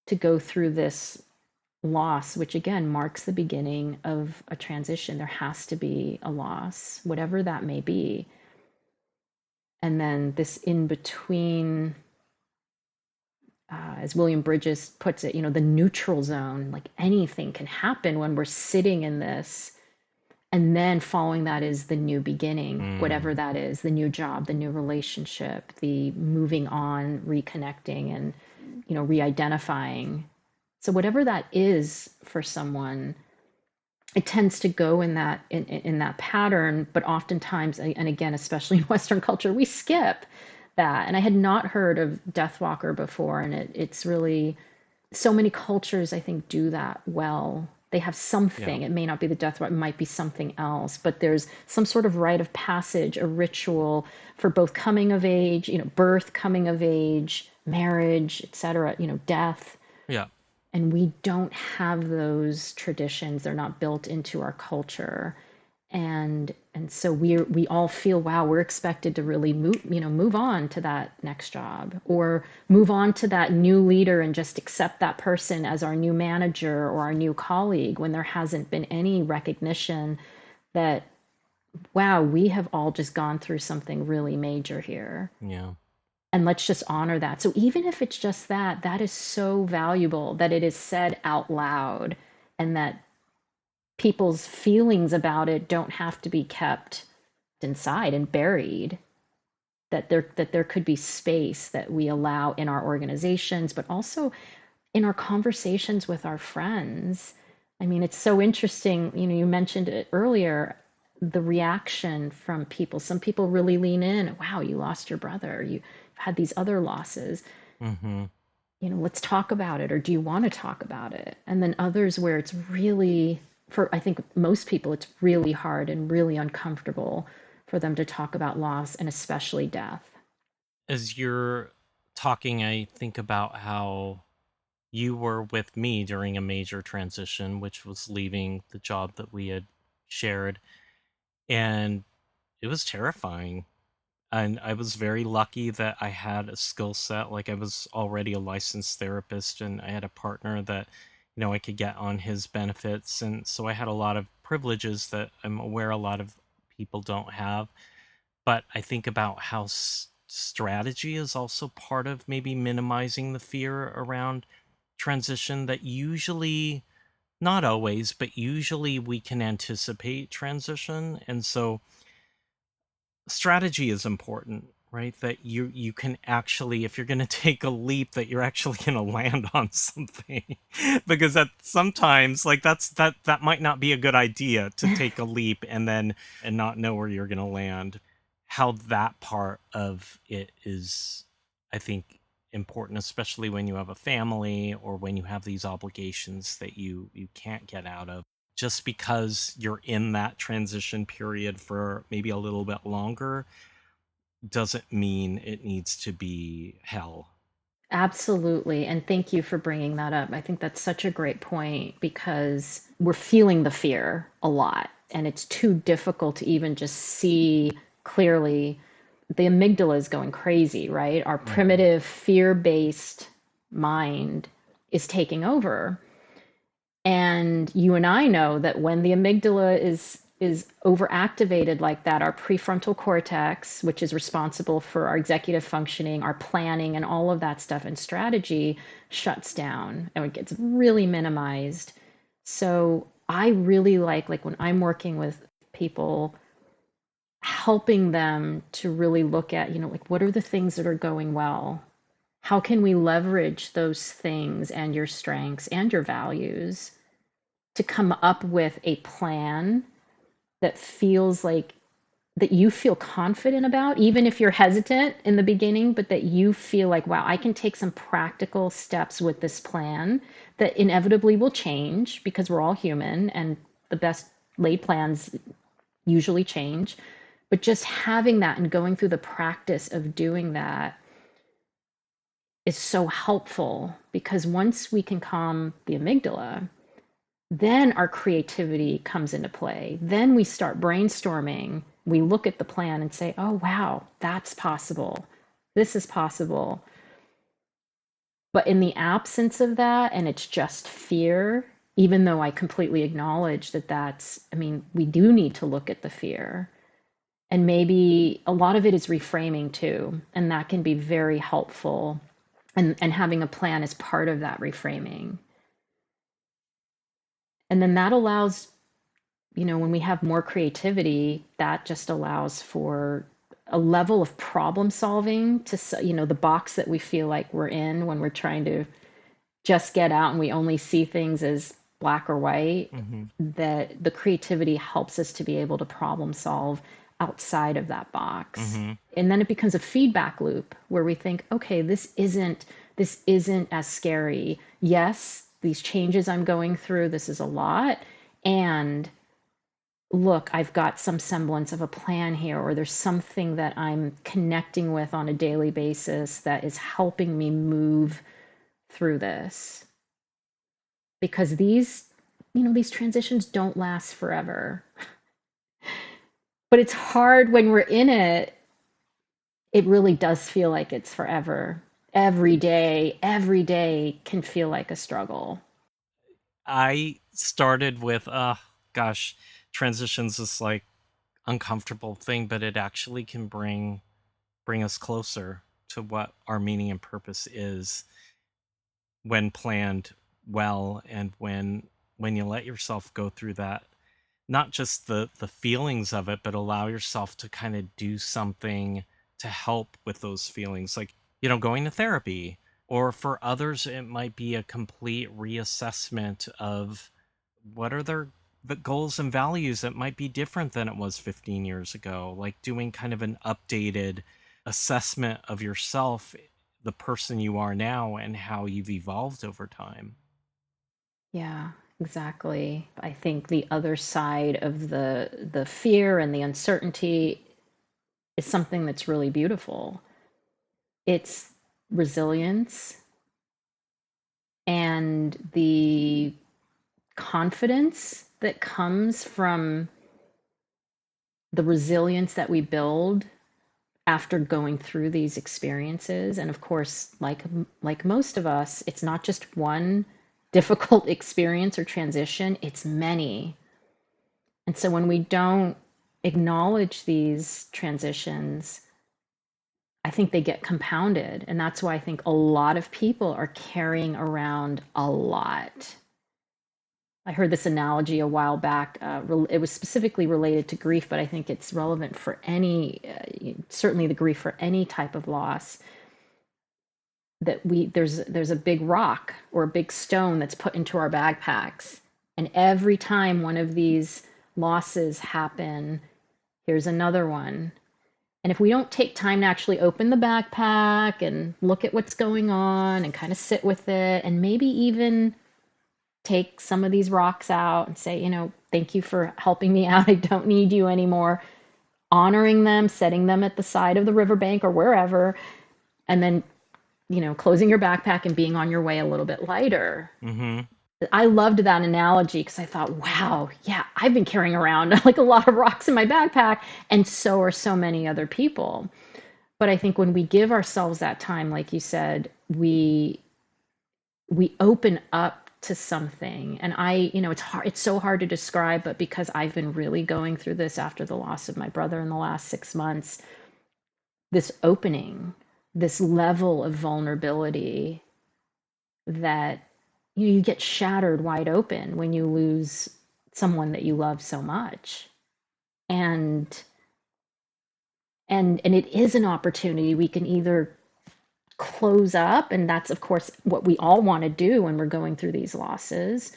to go through this loss, which again marks the beginning of a transition. There has to be a loss, whatever that may be. And then this in between, as William Bridges puts it, you know, the neutral zone, like anything can happen when we're sitting in this. And then following that is the new beginning, whatever Mm, that is, the new job, the new relationship, the moving on, reconnecting, and, you know, re identifying. So, whatever that is for someone, it tends to go in in that pattern, but oftentimes, and again, especially in Western culture, we skip that. And I had not heard of Deathwalker before, and it's really, so many cultures I think do that well. They have yeah. something. It may not be the death rite, it might be something else, but there's some sort of rite of passage, a ritual for both coming of age, you know, birth, coming of age, marriage, etc., you know, death. Yeah. And we don't have those traditions. They're not built into our culture. And so we all feel, wow, we're expected to really move, you know, move on to that next job or move on to that new leader and just accept that person as our new manager or our new colleague when there hasn't been any recognition that, wow, we have all just gone through something really major here, Yeah. and let's just honor that. So even if it's just that, that is so valuable that it is said out loud, and that people's feelings about it don't have to be kept inside and buried. That there could be space that we allow in our organizations, but also in our conversations with our friends. I mean, it's so interesting. You know, you mentioned it earlier, the reaction from people. Some people really lean in. Wow, you lost your brother. You've had these other losses. Mm-hmm. You know, let's talk about it. Or do you want to talk about it? And then others where it's really, for I think most people, it's really hard and really uncomfortable for them to talk about loss and especially death. As you're talking, I think about how you were with me during a major transition, which was leaving the job that we had shared. And it was terrifying. And I was very lucky that I had a skill set. Like I was already a licensed therapist and I had a partner that, I could get on his benefits. And so I had a lot of privileges that I'm aware a lot of people don't have. But I think about how strategy is also part of maybe minimizing the fear around transition that usually, not always, but usually we can anticipate transition. And so strategy is important, right? That you can actually, if you're going to take a leap, that you're actually going to land on something, because that sometimes, like, that might not be a good idea to take a leap and not know where you're going to land. how that part of it is, I think, important, especially when you have a family or when you have these obligations that you can't get out of. Just because you're in that transition period for maybe a little bit longer doesn't mean it needs to be hell. Absolutely. And thank you for bringing that up. I think that's such a great point because we're feeling the fear a lot, and it's too difficult to even just see clearly. The amygdala is going crazy, right? Our Hmm. primitive fear based mind is taking over. And you and I know that when the amygdala is overactivated like that, our prefrontal cortex, which is responsible for our executive functioning, our planning, and all of that stuff and strategy, shuts down and it gets really minimized. So I really like when I'm working with people, helping them to really look at, like what are the things that are going well? How can we leverage those things and your strengths and your values to come up with a plan that feels like that you feel confident about, even if you're hesitant in the beginning, but that you feel like, wow, I can take some practical steps with this plan that inevitably will change because we're all human and the best laid plans usually change. But just having that and going through the practice of doing that is so helpful because once we can calm the amygdala, then our creativity comes into play. Then we start brainstorming. We look at the plan and say, oh, wow, that's possible. This is possible. But in the absence of that, and it's just fear, even though I completely acknowledge that I mean, we do need to look at the fear. And maybe a lot of it is reframing too. And that can be very helpful. And having a plan is part of that reframing. And then that allows, when we have more creativity, that just allows for a level of problem solving the box that we feel like we're in when we're trying to just get out and we only see things as black or white, Hmm. that the creativity helps us to be able to problem solve outside of that box. Hmm. And then it becomes a feedback loop where we think, okay, this isn't as scary. Yes, these changes I'm going through, this is a lot. And look, I've got some semblance of a plan here, or there's something that I'm connecting with on a daily basis that is helping me move through this. Because these transitions don't last forever. But it's hard when we're in it. It really does feel like it's forever. Every day can feel like a struggle. I started with, gosh, transitions is like uncomfortable thing, but it actually can bring us closer to what our meaning and purpose is when planned well, and when you let yourself go through that, not just the feelings of it, but allow yourself to kind of do something to help with those feelings, like, going to therapy. Or for others it might be a complete reassessment of what are the goals and values that might be different than it was 15 years ago, like doing kind of an updated assessment of yourself, the person you are now, and how you've evolved over time. Yeah, exactly. I think the other side of the fear and the uncertainty is something that's really beautiful. It's resilience and the confidence that comes from the resilience that we build after going through these experiences. And of course, like most of us, it's not just one difficult experience or transition, it's many. And so when we don't acknowledge these transitions, I think they get compounded. And that's why I think a lot of people are carrying around a lot. I heard this analogy a while back. It was specifically related to grief, but I think it's relevant for certainly the grief for any type of loss. That there's a big rock or a big stone that's put into our backpacks, and every time one of these losses happen, here's another one. And if we don't take time to actually open the backpack and look at what's going on and kind of sit with it, and maybe even take some of these rocks out and say, thank you for helping me out. I don't need you anymore. Honoring them, setting them at the side of the riverbank or wherever, and then, closing your backpack and being on your way a little bit lighter. Mm-hmm. I loved that analogy because I thought, wow, yeah, I've been carrying around like a lot of rocks in my backpack, and so are so many other people. But I think when we give ourselves that time, like you said, we open up to something. And it's so hard to describe, but because I've been really going through this after the loss of my brother in the last 6 months, this opening, this level of vulnerability that you get shattered wide open when you lose someone that you love so much. And and it is an opportunity. We can either close up, and that's of course what we all want to do when we're going through these losses.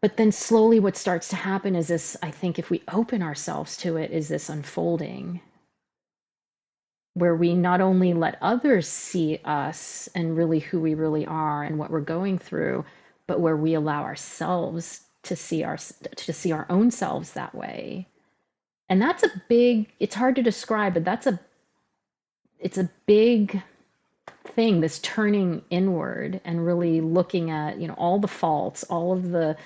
But then slowly what starts to happen is this, I think if we open ourselves to it, is this unfolding where we not only let others see us and really who we really are and what we're going through, but where we allow ourselves to see our own selves that way. And that's a big, it's hard to describe, but it's a big thing, this turning inward and really looking at, all the faults, all of the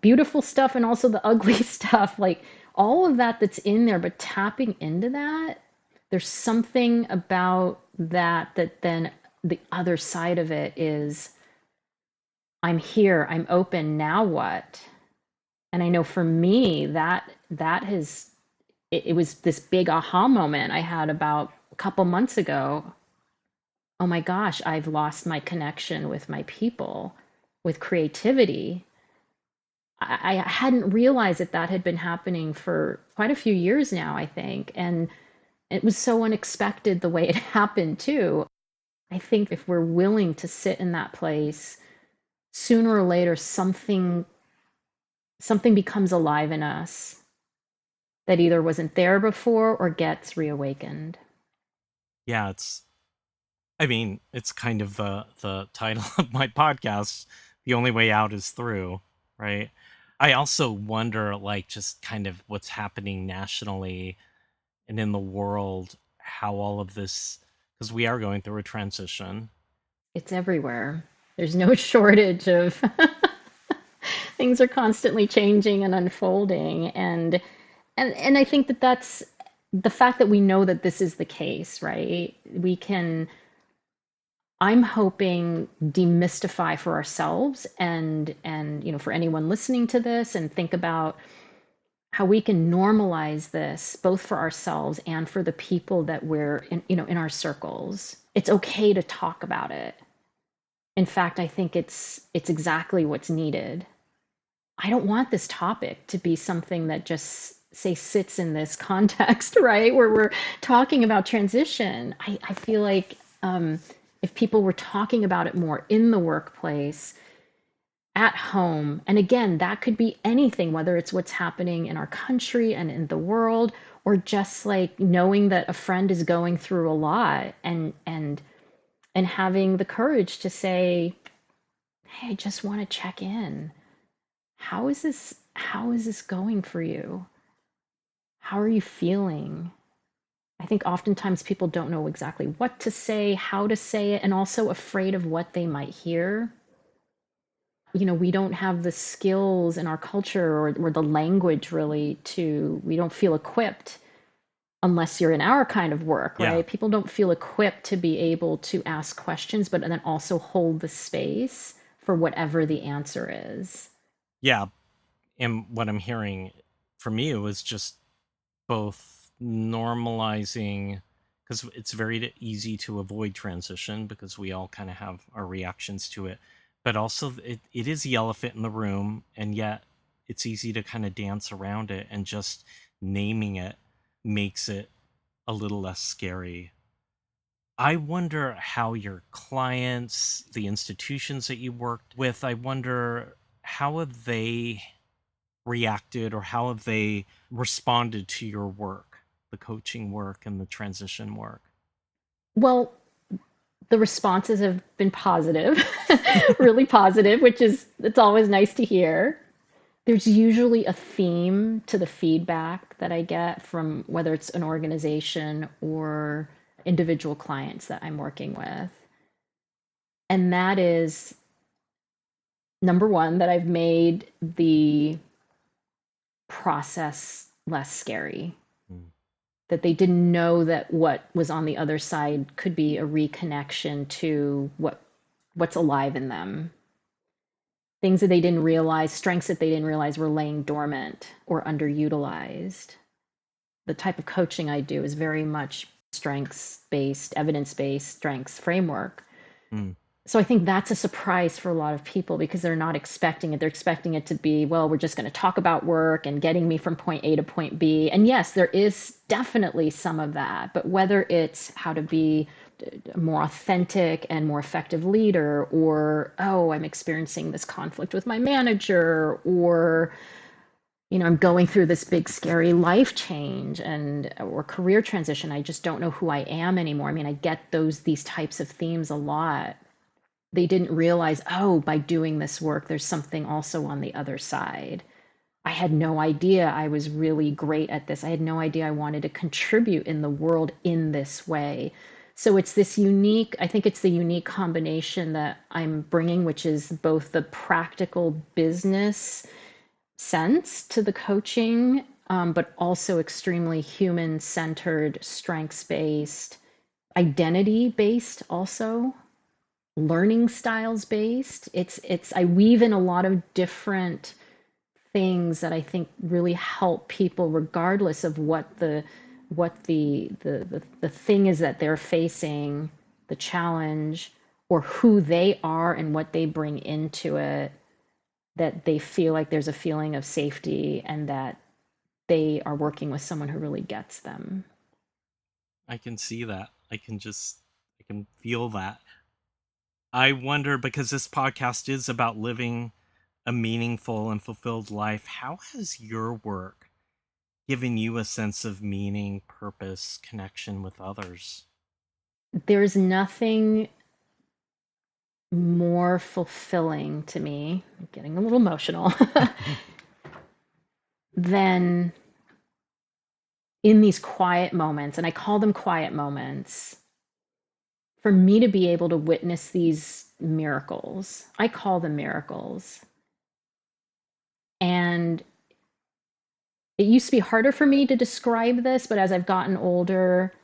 beautiful stuff and also the ugly stuff, like all of that that's in there, but tapping into that, there's something about that then the other side of it is, I'm here, I'm open, now what? And I know for me that has it was this big aha moment I had about a couple months ago. Oh my gosh, I've lost my connection with my people, with creativity. I hadn't realized that had been happening for quite a few years now, I think. And it was so unexpected the way it happened, too. I think if we're willing to sit in that place, sooner or later something becomes alive in us that either wasn't there before or gets reawakened. Yeah, I mean, it's kind of the title of my podcast. The only way out is through, right? I also wonder, like, just kind of what's happening nationally and in the world, how all of this, because we are going through a transition. It's everywhere. There's no shortage of things are constantly changing and unfolding, and I think that's the fact that we know that this is the case, right? We can, I'm hoping, demystify for ourselves and for anyone listening to this, and think about how we can normalize this both for ourselves and for the people that we're in our circles. It's okay to talk about it. In fact, I think it's exactly what's needed. I don't want this topic to be something that just say sits in this context, right? Where we're talking about transition. I feel like if people were talking about it more in the workplace, at home, and again, that could be anything, whether it's what's happening in our country and in the world, or just like knowing that a friend is going through a lot, and having the courage to say, hey, I just want to check in. How is this going for you? How are you feeling? I think oftentimes people don't know exactly what to say, how to say it, and also afraid of what they might hear. We don't have the skills in our culture, or the language really, we don't feel equipped unless you're in our kind of work, Yeah. right? People don't feel equipped to be able to ask questions, but then also hold the space for whatever the answer is. Yeah. And what I'm hearing from you is just both normalizing, because it's very easy to avoid transition because we all kind of have our reactions to it, but also it is the elephant in the room, and yet it's easy to kind of dance around it, and just naming it makes it a little less scary. I wonder how your clients, the institutions that you worked with, I wonder how have they reacted, or how have they responded to your work, the coaching work and the transition work? Well, the responses have been positive, really positive, which is, it's always nice to hear. There's usually a theme to the feedback that I get from whether it's an organization or individual clients that I'm working with. And that is number one, that I've made the process less scary, Mm. that they didn't know that what was on the other side could be a reconnection to what's alive in them, things that they didn't realize, strengths that they didn't realize were laying dormant or underutilized. The type of coaching I do is very much strengths based, evidence based strengths framework. Mm. So I think that's a surprise for a lot of people because they're not expecting it. They're expecting it to be, well, we're just going to talk about work and getting me from point A to point B. And yes, there is definitely some of that, but whether it's how to be a more authentic and more effective leader, or, oh, I'm experiencing this conflict with my manager, or, I'm going through this big scary life change and or career transition. I just don't know who I am anymore. I mean, I get these types of themes a lot. They didn't realize, oh, by doing this work, there's something also on the other side. I had no idea I was really great at this. I had no idea I wanted to contribute in the world in this way. So it's this unique, I think it's the unique combination that I'm bringing, which is both the practical business sense to the coaching, but also extremely human centered, strengths based, identity based, also learning styles based. It's I weave in a lot of different things that I think really help people regardless of what the thing is that they're facing, the challenge, or who they are and what they bring into it, that they feel like there's a feeling of safety and that they are working with someone who really gets them. I can see that. I can feel that. I wonder, because this podcast is about living a meaningful and fulfilled life, how has your work given you a sense of meaning, purpose, connection with others? There's nothing more fulfilling to me, I'm getting a little emotional, than in these quiet moments, and I call them quiet moments, for me to be able to witness these miracles. I call them miracles. And it used to be harder for me to describe this, but as I've gotten older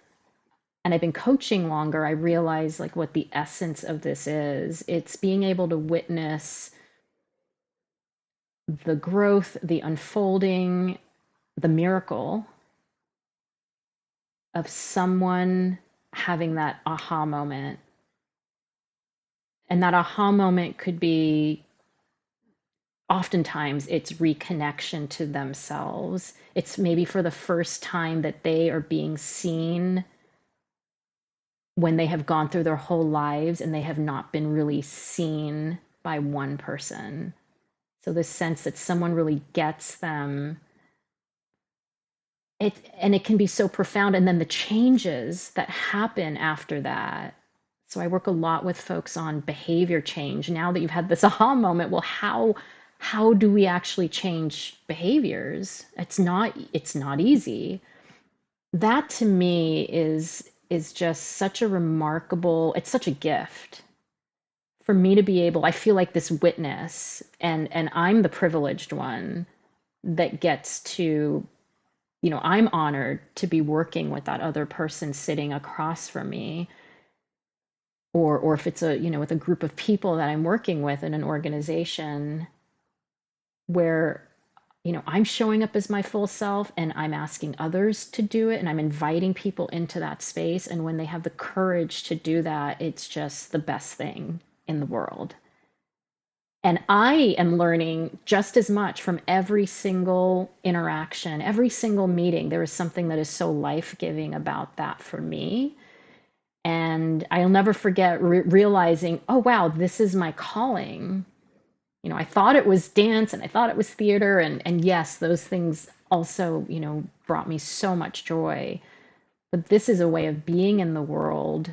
and I've been coaching longer, I realize like what the essence of this is. It's being able to witness the growth, the unfolding, the miracle of someone having that aha moment. And that aha moment could be, oftentimes it's reconnection to themselves. It's maybe for the first time that they are being seen when they have gone through their whole lives and they have not been really seen by one person. So this sense that someone really gets them, and it can be so profound. And then the changes that happen after that. So I work a lot with folks on behavior change. Now that you've had this aha moment, well, how do we actually change behaviors? It's not easy. That to me is just such a remarkable, it's such a gift for me to be able, I feel like this witness, and I'm the privileged one that gets to, I'm honored to be working with that other person sitting across from me, or if it's with a group of people that I'm working with in an organization where, I'm showing up as my full self and I'm asking others to do it and I'm inviting people into that space. And when they have the courage to do that, it's just the best thing in the world. And I am learning just as much from every single interaction, every single meeting. There is something that is so life giving about that for me. And I'll never forget realizing, oh, wow, this is my calling. I thought it was dance and I thought it was theater, and yes, those things also, brought me so much joy. But this is a way of being in the world.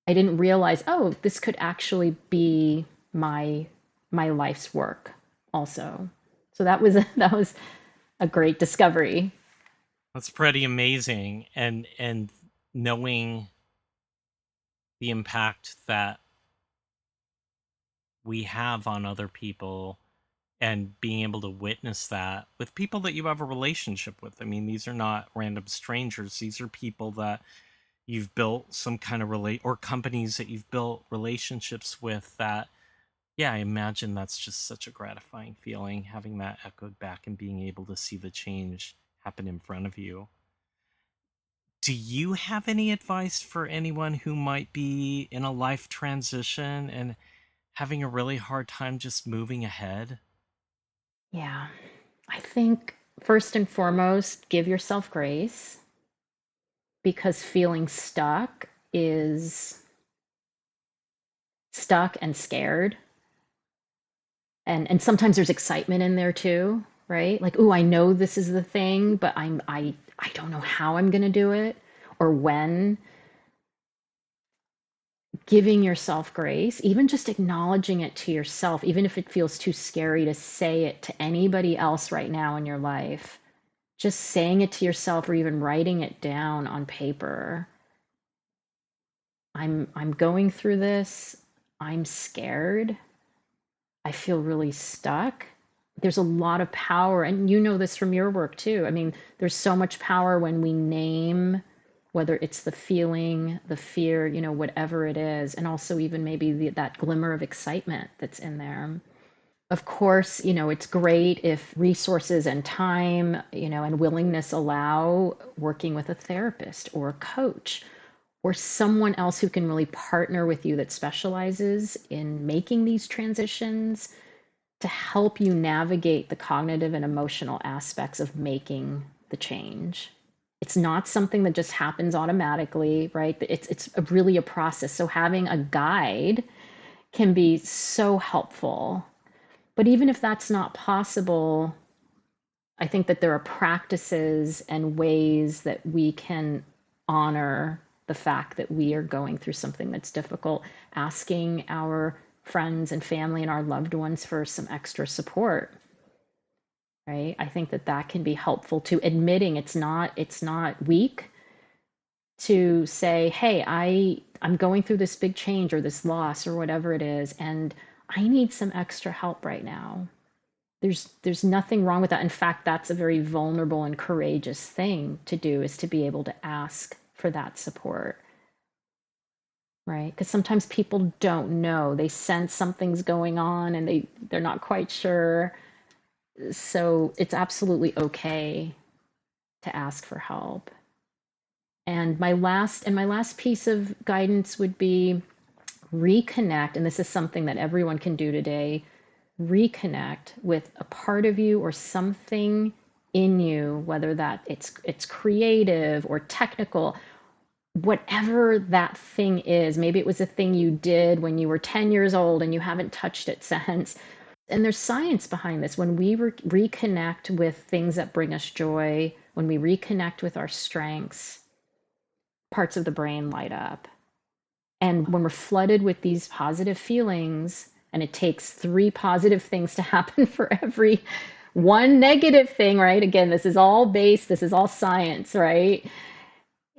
I didn't realize, oh, this could actually be my my life's work also. So that was a great discovery. That's pretty amazing. And knowing the impact that we have on other people and being able to witness that with people that you have a relationship with. I mean, these are not random strangers. These are people that you've built some kind of or companies that you've built relationships with that, yeah, I imagine that's just such a gratifying feeling having that echoed back and being able to see the change happen in front of you. Do you have any advice for anyone who might be in a life transition and having a really hard time just moving ahead? Yeah. I think first and foremost, give yourself grace because feeling is stuck and scared. And sometimes there's excitement in there too, right? Like, oh, I know this is the thing, but I don't know how I'm going to do it or when. Giving yourself grace, even just acknowledging it to yourself, even if it feels too scary to say it to anybody else right now in your life, just saying it to yourself or even writing it down on paper. I'm going through this. I'm scared. I feel really stuck. There's a lot of power, and you know this from your work too. I mean, there's so much power when we name, whether it's the feeling, the fear, whatever it is, and also even maybe that glimmer of excitement that's in there. Of course, it's great if resources and time, and willingness allow working with a therapist or a coach or someone else who can really partner with you that specializes in making these transitions to help you navigate the cognitive and emotional aspects of making the change. It's not something that just happens automatically, right? It's really a process. So having a guide can be so helpful. But even if that's not possible, I think that there are practices and ways that we can honor the fact that we are going through something that's difficult, asking our friends and family and our loved ones for some extra support, right? I think that that can be helpful to admitting it's not weak to say, hey, I'm going through this big change or this loss or whatever it is, and I need some extra help right now. There's nothing wrong with that. In fact, that's a very vulnerable and courageous thing to do, is to be able to ask for that support, right? Because sometimes people don't know. They sense something's going on and they're not quite sure. So it's absolutely okay to ask for help. And my last piece of guidance would be reconnect, and this is something that everyone can do today. Reconnect with a part of you or something in you, whether that it's creative or technical, whatever that thing is. Maybe it was a thing you did when you were 10 years old and you haven't touched it since. And there's science behind this. When we reconnect with things that bring us joy, when we reconnect with our strengths, parts of the brain light up. And when we're flooded with these positive feelings, and it takes 3 positive things to happen for every one negative thing, right? Again, this is all science, right?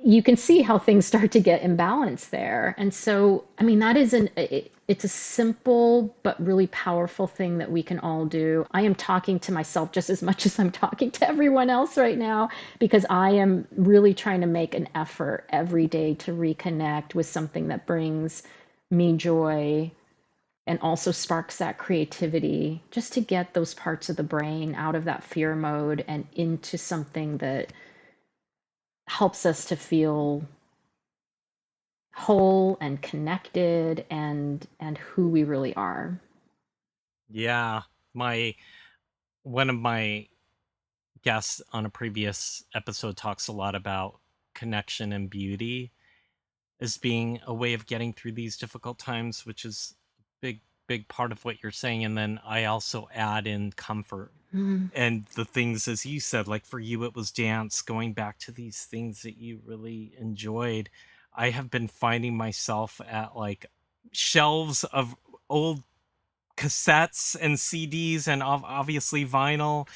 You can see how things start to get imbalanced there. And so, I mean, it's a simple but really powerful thing that we can all do. I am talking to myself just as much as I'm talking to everyone else right now, because I am really trying to make an effort every day to reconnect with something that brings me joy and also sparks that creativity, just to get those parts of the brain out of that fear mode and into something that helps us to feel whole and connected and who we really are. Yeah, my one of my guests on a previous episode talks a lot about connection and beauty as being a way of getting through these difficult times, which is a big big part of what you're saying, and then I also add in comfort Mm. and the things, as you said, like for you it was dance, going back to these things that you really enjoyed. I have been finding myself at like shelves of old cassettes and CDs and obviously vinyl,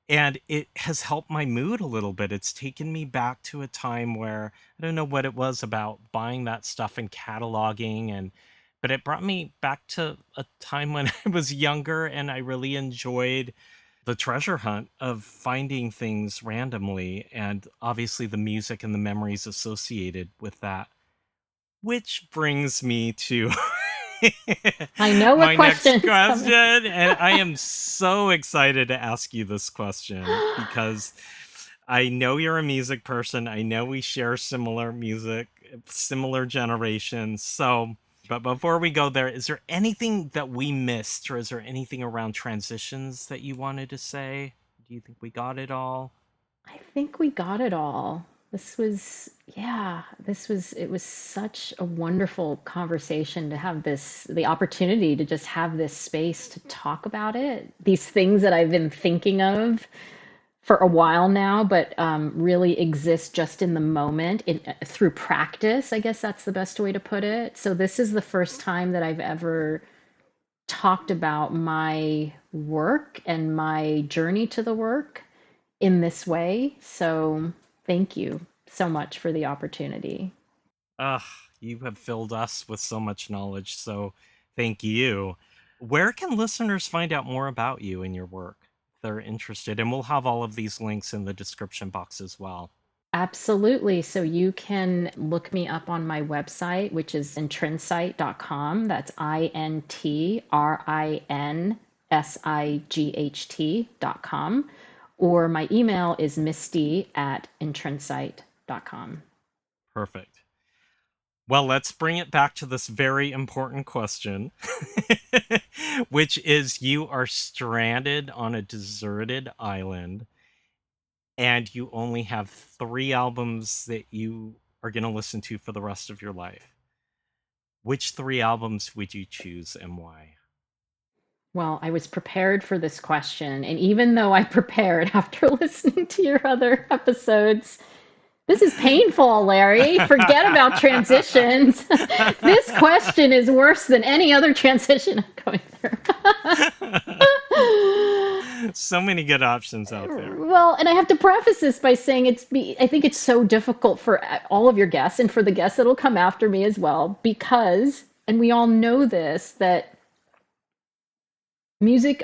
and it has helped my mood a little bit. It's taken me back to a time where I don't know what it was about buying that stuff and cataloging, and but it brought me back to a time when I was younger and I really enjoyed the treasure hunt of finding things randomly, and obviously the music and the memories associated with that. Which brings me to I know what my next question's question, coming. and I am so excited to ask you this question because I know you're a music person. I know we share similar music, similar generations. So, but before we go there, is there anything that we missed, or is there anything around transitions that you wanted to say? Do you think we got it all? I think we got it all. This was, yeah, it was such a wonderful conversation to have the opportunity to just have this space to talk about it. These things that I've been thinking of for a while now, but really exist just in the moment through practice. I guess that's the best way to put it. So this is the first time that I've ever talked about my work and my journey to the work in this way. So thank you so much for the opportunity. You have filled us with so much knowledge, so thank you. Where can listeners find out more about you and your work if they're interested? And we'll have all of these links in the description box as well. Absolutely. So you can look me up on my website, which is intrinsite.com. That's INTRINSIGHT.com. Or my email is misty@intrinsite.com. Perfect. Well, let's bring it back to this very important question, which is you are stranded on a deserted island and you only have 3 albums that you are going to listen to for the rest of your life. Which 3 albums would you choose and why? Well, I was prepared for this question. And even though I prepared after listening to your other episodes, this is painful, Larry. Forget about transitions. This question is worse than any other transition I'm going through. So many good options out there. Well, and I have to preface this by saying I think it's so difficult for all of your guests and for the guests that'll come after me as well, because, and we all know this, that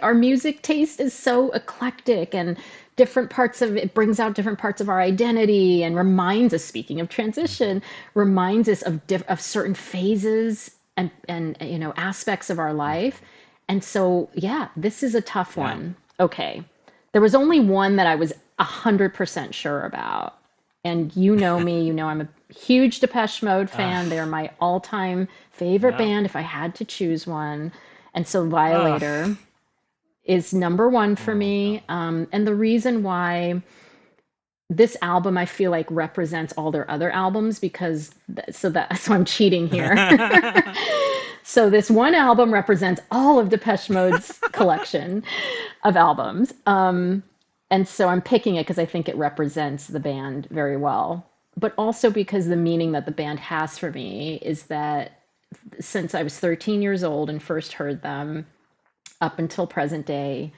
our music taste is so eclectic, and different parts of it brings out different parts of our identity and reminds us, speaking of Mhm. transition, reminds us of certain phases and aspects of our life. Mhm. And so yeah, this is a tough Yeah. one. Okay, there was only one that I was 100% sure about, and you know me, you know I'm a huge Depeche Mode uh, fan. They're my all-time favorite yeah. band if I had to choose one. And so Uh, Violator is number one for oh me. god. And the reason why this album I feel like represents all their other albums, because so I'm cheating here. So this one album represents all of Depeche Mode's collection of albums. And so I'm picking it because I think it represents the band very well. But also because the meaning that the band has for me is that since I was 13 years old and first heard them up until present day,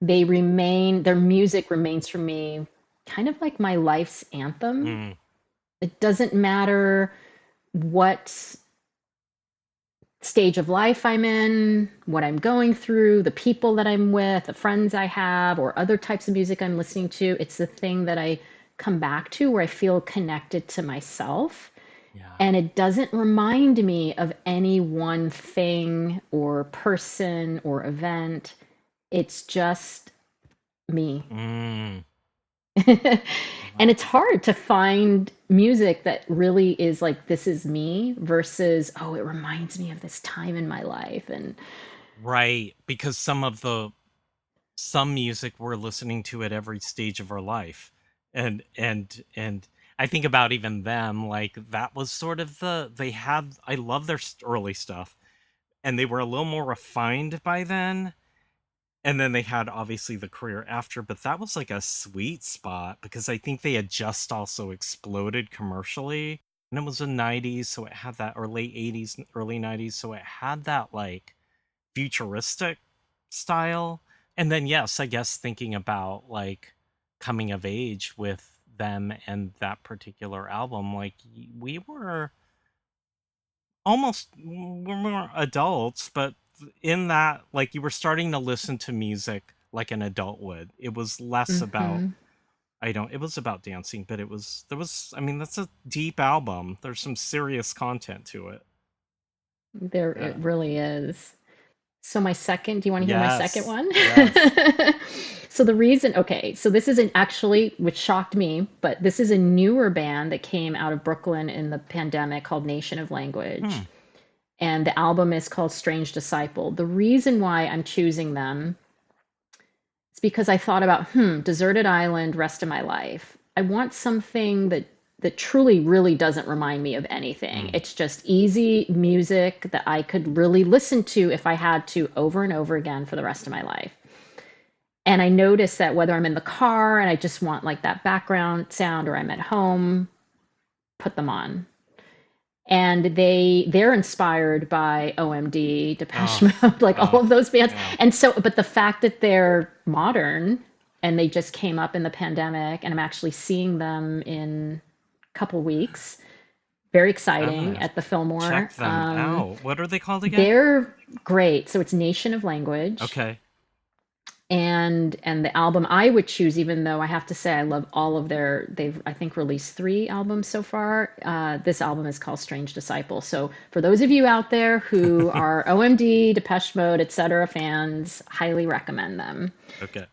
their music remains for me kind of like my life's anthem. Mm, It doesn't matter what stage of life I'm in, what I'm going through, the people that I'm with, the friends I have, or other types of music I'm listening to. It's the thing that I come back to where I feel connected to myself. yeah. And it doesn't remind me of any one thing or person or event. It's just me. Mm, And wow. it's hard to find music that really is like, this is me, versus, oh, it reminds me of this time in my life. And Right, because some music we're listening to at every stage of our life. And I think about even them, like that was sort of I love their early stuff. and they were a little more refined by then. And then they had obviously the career after, but that was like a sweet spot because I think they had just also exploded commercially. And it was the 90s, so it had that, or late 80s, early 90s, so it had that like futuristic style. And then, yes, I guess thinking about like coming of age with them and that particular album, like we were almost, we're more adults, but in that, like, you were starting to listen to music like an adult would. It was less about, Hmm. it was about dancing, but I mean, that's a deep album. There's some serious content to it. There, it Yeah. really is. So my second, do you want to hear my second Yes. one? Yes. So the reason, okay, so this isn't actually, which shocked me, but this is a newer band that came out of Brooklyn in the pandemic called Nation of Hmm. Language. And the album is called Strange Disciple. The reason why I'm choosing them is because I thought about, deserted island, rest of my life. I want something that truly really doesn't remind me of anything. Hmm. It's just easy music that I could really listen to if I had to over and over again for the rest of my life. And I notice that whether I'm in the car and I just want like that background sound or I'm at home, put them on. And they're inspired by OMD, Depeche Oh, Mode, like all oh, of those bands. yeah. And so, but the fact that they're modern and they just came up in the pandemic, and I'm actually seeing them in a couple weeks, very I'm exciting gonna at the Fillmore. check them out. What are they called again? They're great. So it's Nation of Language. Okay. And the album I would choose, even though I have to say I love all of they've I think released 3 albums so far. This album is called Strange Disciple. So for those of you out there who are OMD, Depeche Mode, etc. fans, highly recommend them. Okay.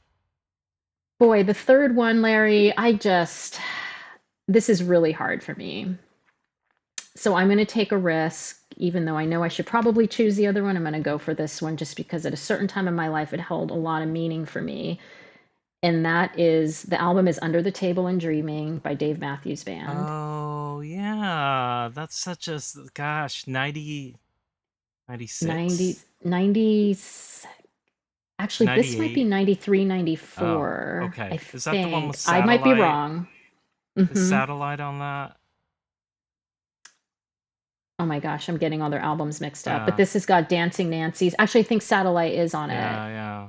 Boy, the third one, Larry, this is really hard for me. So I'm going to take a risk, even though I know I should probably choose the other one. I'm going to go for this one just because at a certain time in my life it held a lot of meaning for me. And that is the album is Under the Table and Dreaming by Dave Matthews Band. Oh, yeah. That's such a, gosh, 90, 96? 90, actually, this might be 98? 93, Oh, 94. I okay. Is that the one with think. I might be Satellite? wrong. Is Hmm. Satellite on that? Oh my gosh, I'm getting all their albums mixed up. But Yeah. this has got Dancing Nancy's. Actually, I think Satellite is on it. Yeah, yeah.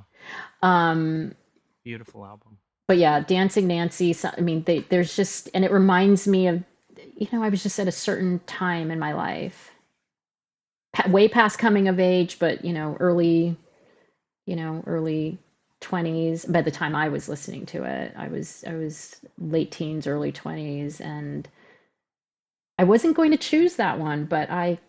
Um, Beautiful album. but yeah, Dancing Nancy. I mean, there's just, and it reminds me of, I was just at a certain time in my life, way past coming of age, but early 20s. By the time I was listening to it, I was late teens, early 20s, and I wasn't going to choose that one, but I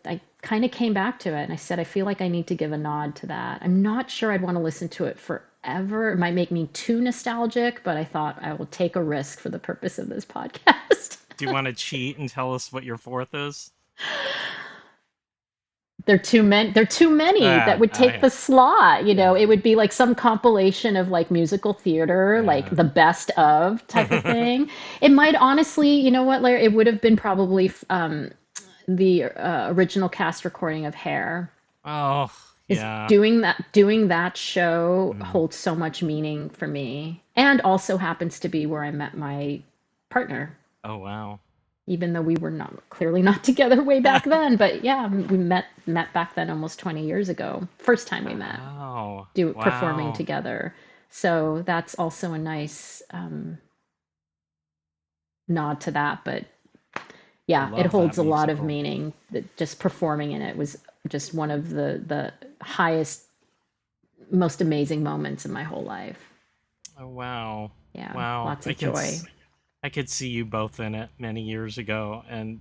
kind of came back to it and I said I feel like I need to give a nod to that. I'm not sure I'd want to listen to it forever. It might make me too nostalgic, but I thought I will take a risk for the purpose of this podcast. Do you want to cheat and tell us what your fourth is? They're too many that would take Yeah. the slot. It Yeah. would be like some compilation of like musical theater, like Yeah. the best of type of thing. It might honestly, you know what, Larry? It would have been probably the original cast recording of Hair. Oh, Is yeah. doing that show Mm. holds so much meaning for me, and also happens to be where I met my partner, Oh, wow. even though we were not clearly not together way back then. But yeah, we met back then almost 20 years ago. First time we met, Wow. performing Wow. together. So that's also a nice nod to that. But I yeah, it love that holds a lot of musical. meaning. That just performing in it was just one of the highest, most amazing moments in my whole life. Oh, wow. Yeah, Wow. lots of joy. I could see you both in it many years ago, and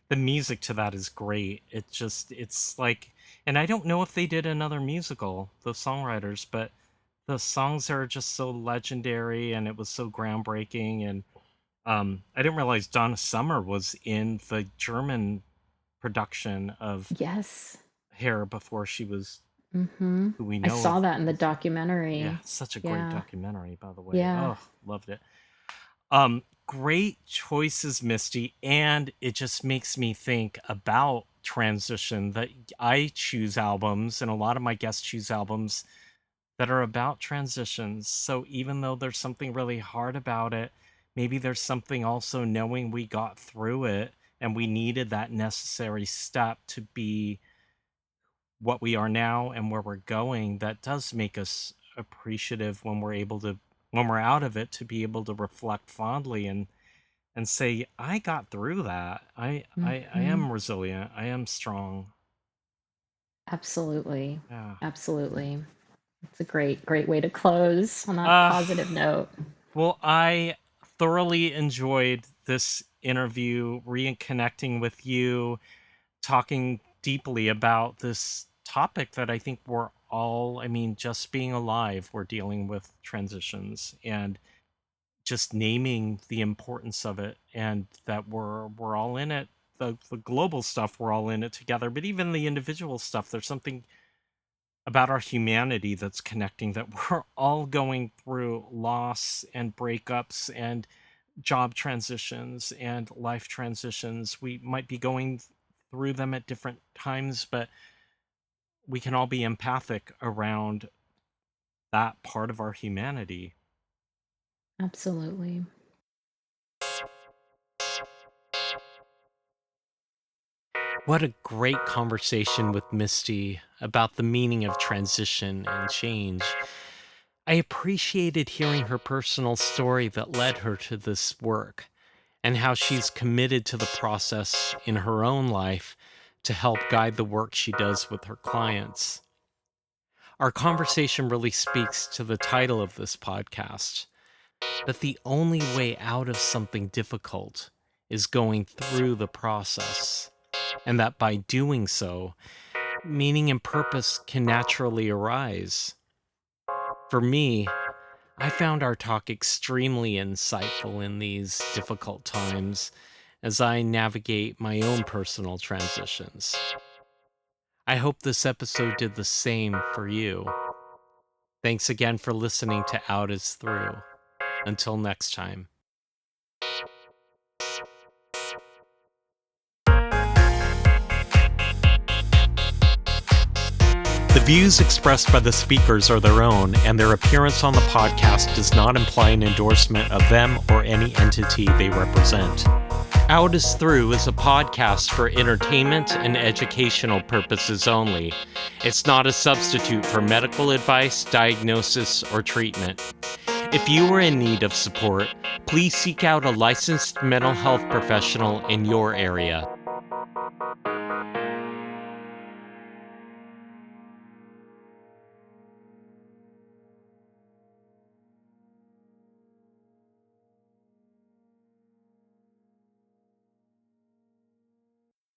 the music to that is great. It's like, and I don't know if they did another musical, the songwriters, but the songs are just so legendary, and it was so groundbreaking. And I didn't realize Donna Summer was in the German production of Yes. Hair before she was Mm-hmm. who we I know saw of. that in the Yeah, documentary. such a great Yeah. documentary, by the way. Yeah. Oh, loved it. Great choices, Misty, and it just makes me think about transition, that I choose albums, and a lot of my guests choose albums that are about transitions. So even though there's something really hard about it, maybe there's something also knowing we got through it and we needed that necessary step to be what we are now and where we're going, that does make us appreciative when we're able to, when we're out of it, to be able to reflect fondly and say, I got through that. I Hmm. am resilient. I am strong. Absolutely. Yeah. Absolutely. It's a great way to close on that Uh positive note. well, I thoroughly enjoyed this interview, reconnecting with you, talking deeply about this topic that I think we're all, I mean, just being alive, we're dealing with transitions, and just naming the importance of it, and that we're all in it. The global stuff, we're all in it together, but even the individual stuff, there's something about our humanity that's connecting, that we're all going through loss and breakups and job transitions and life transitions. We might be going through them at different times, but we can all be empathic around that part of our humanity. Absolutely. What a great conversation with Misty about the meaning of transition and change. I appreciated hearing her personal story that led her to this work, and how she's committed to the process in her own life to help guide the work she does with her clients. Our conversation really speaks to the title of this podcast, that the only way out of something difficult is going through the process, and that by doing so, meaning and purpose can naturally arise. For me, I found our talk extremely insightful in these difficult times as I navigate my own personal transitions. I hope this episode did the same for you. Thanks again for listening to Out is Through. Until next time. The views expressed by the speakers are their own, and their appearance on the podcast does not imply an endorsement of them or any entity they represent. Out is Through is a podcast for entertainment and educational purposes only. It's not a substitute for medical advice, diagnosis, or treatment. If you are in need of support, please seek out a licensed mental health professional in your area.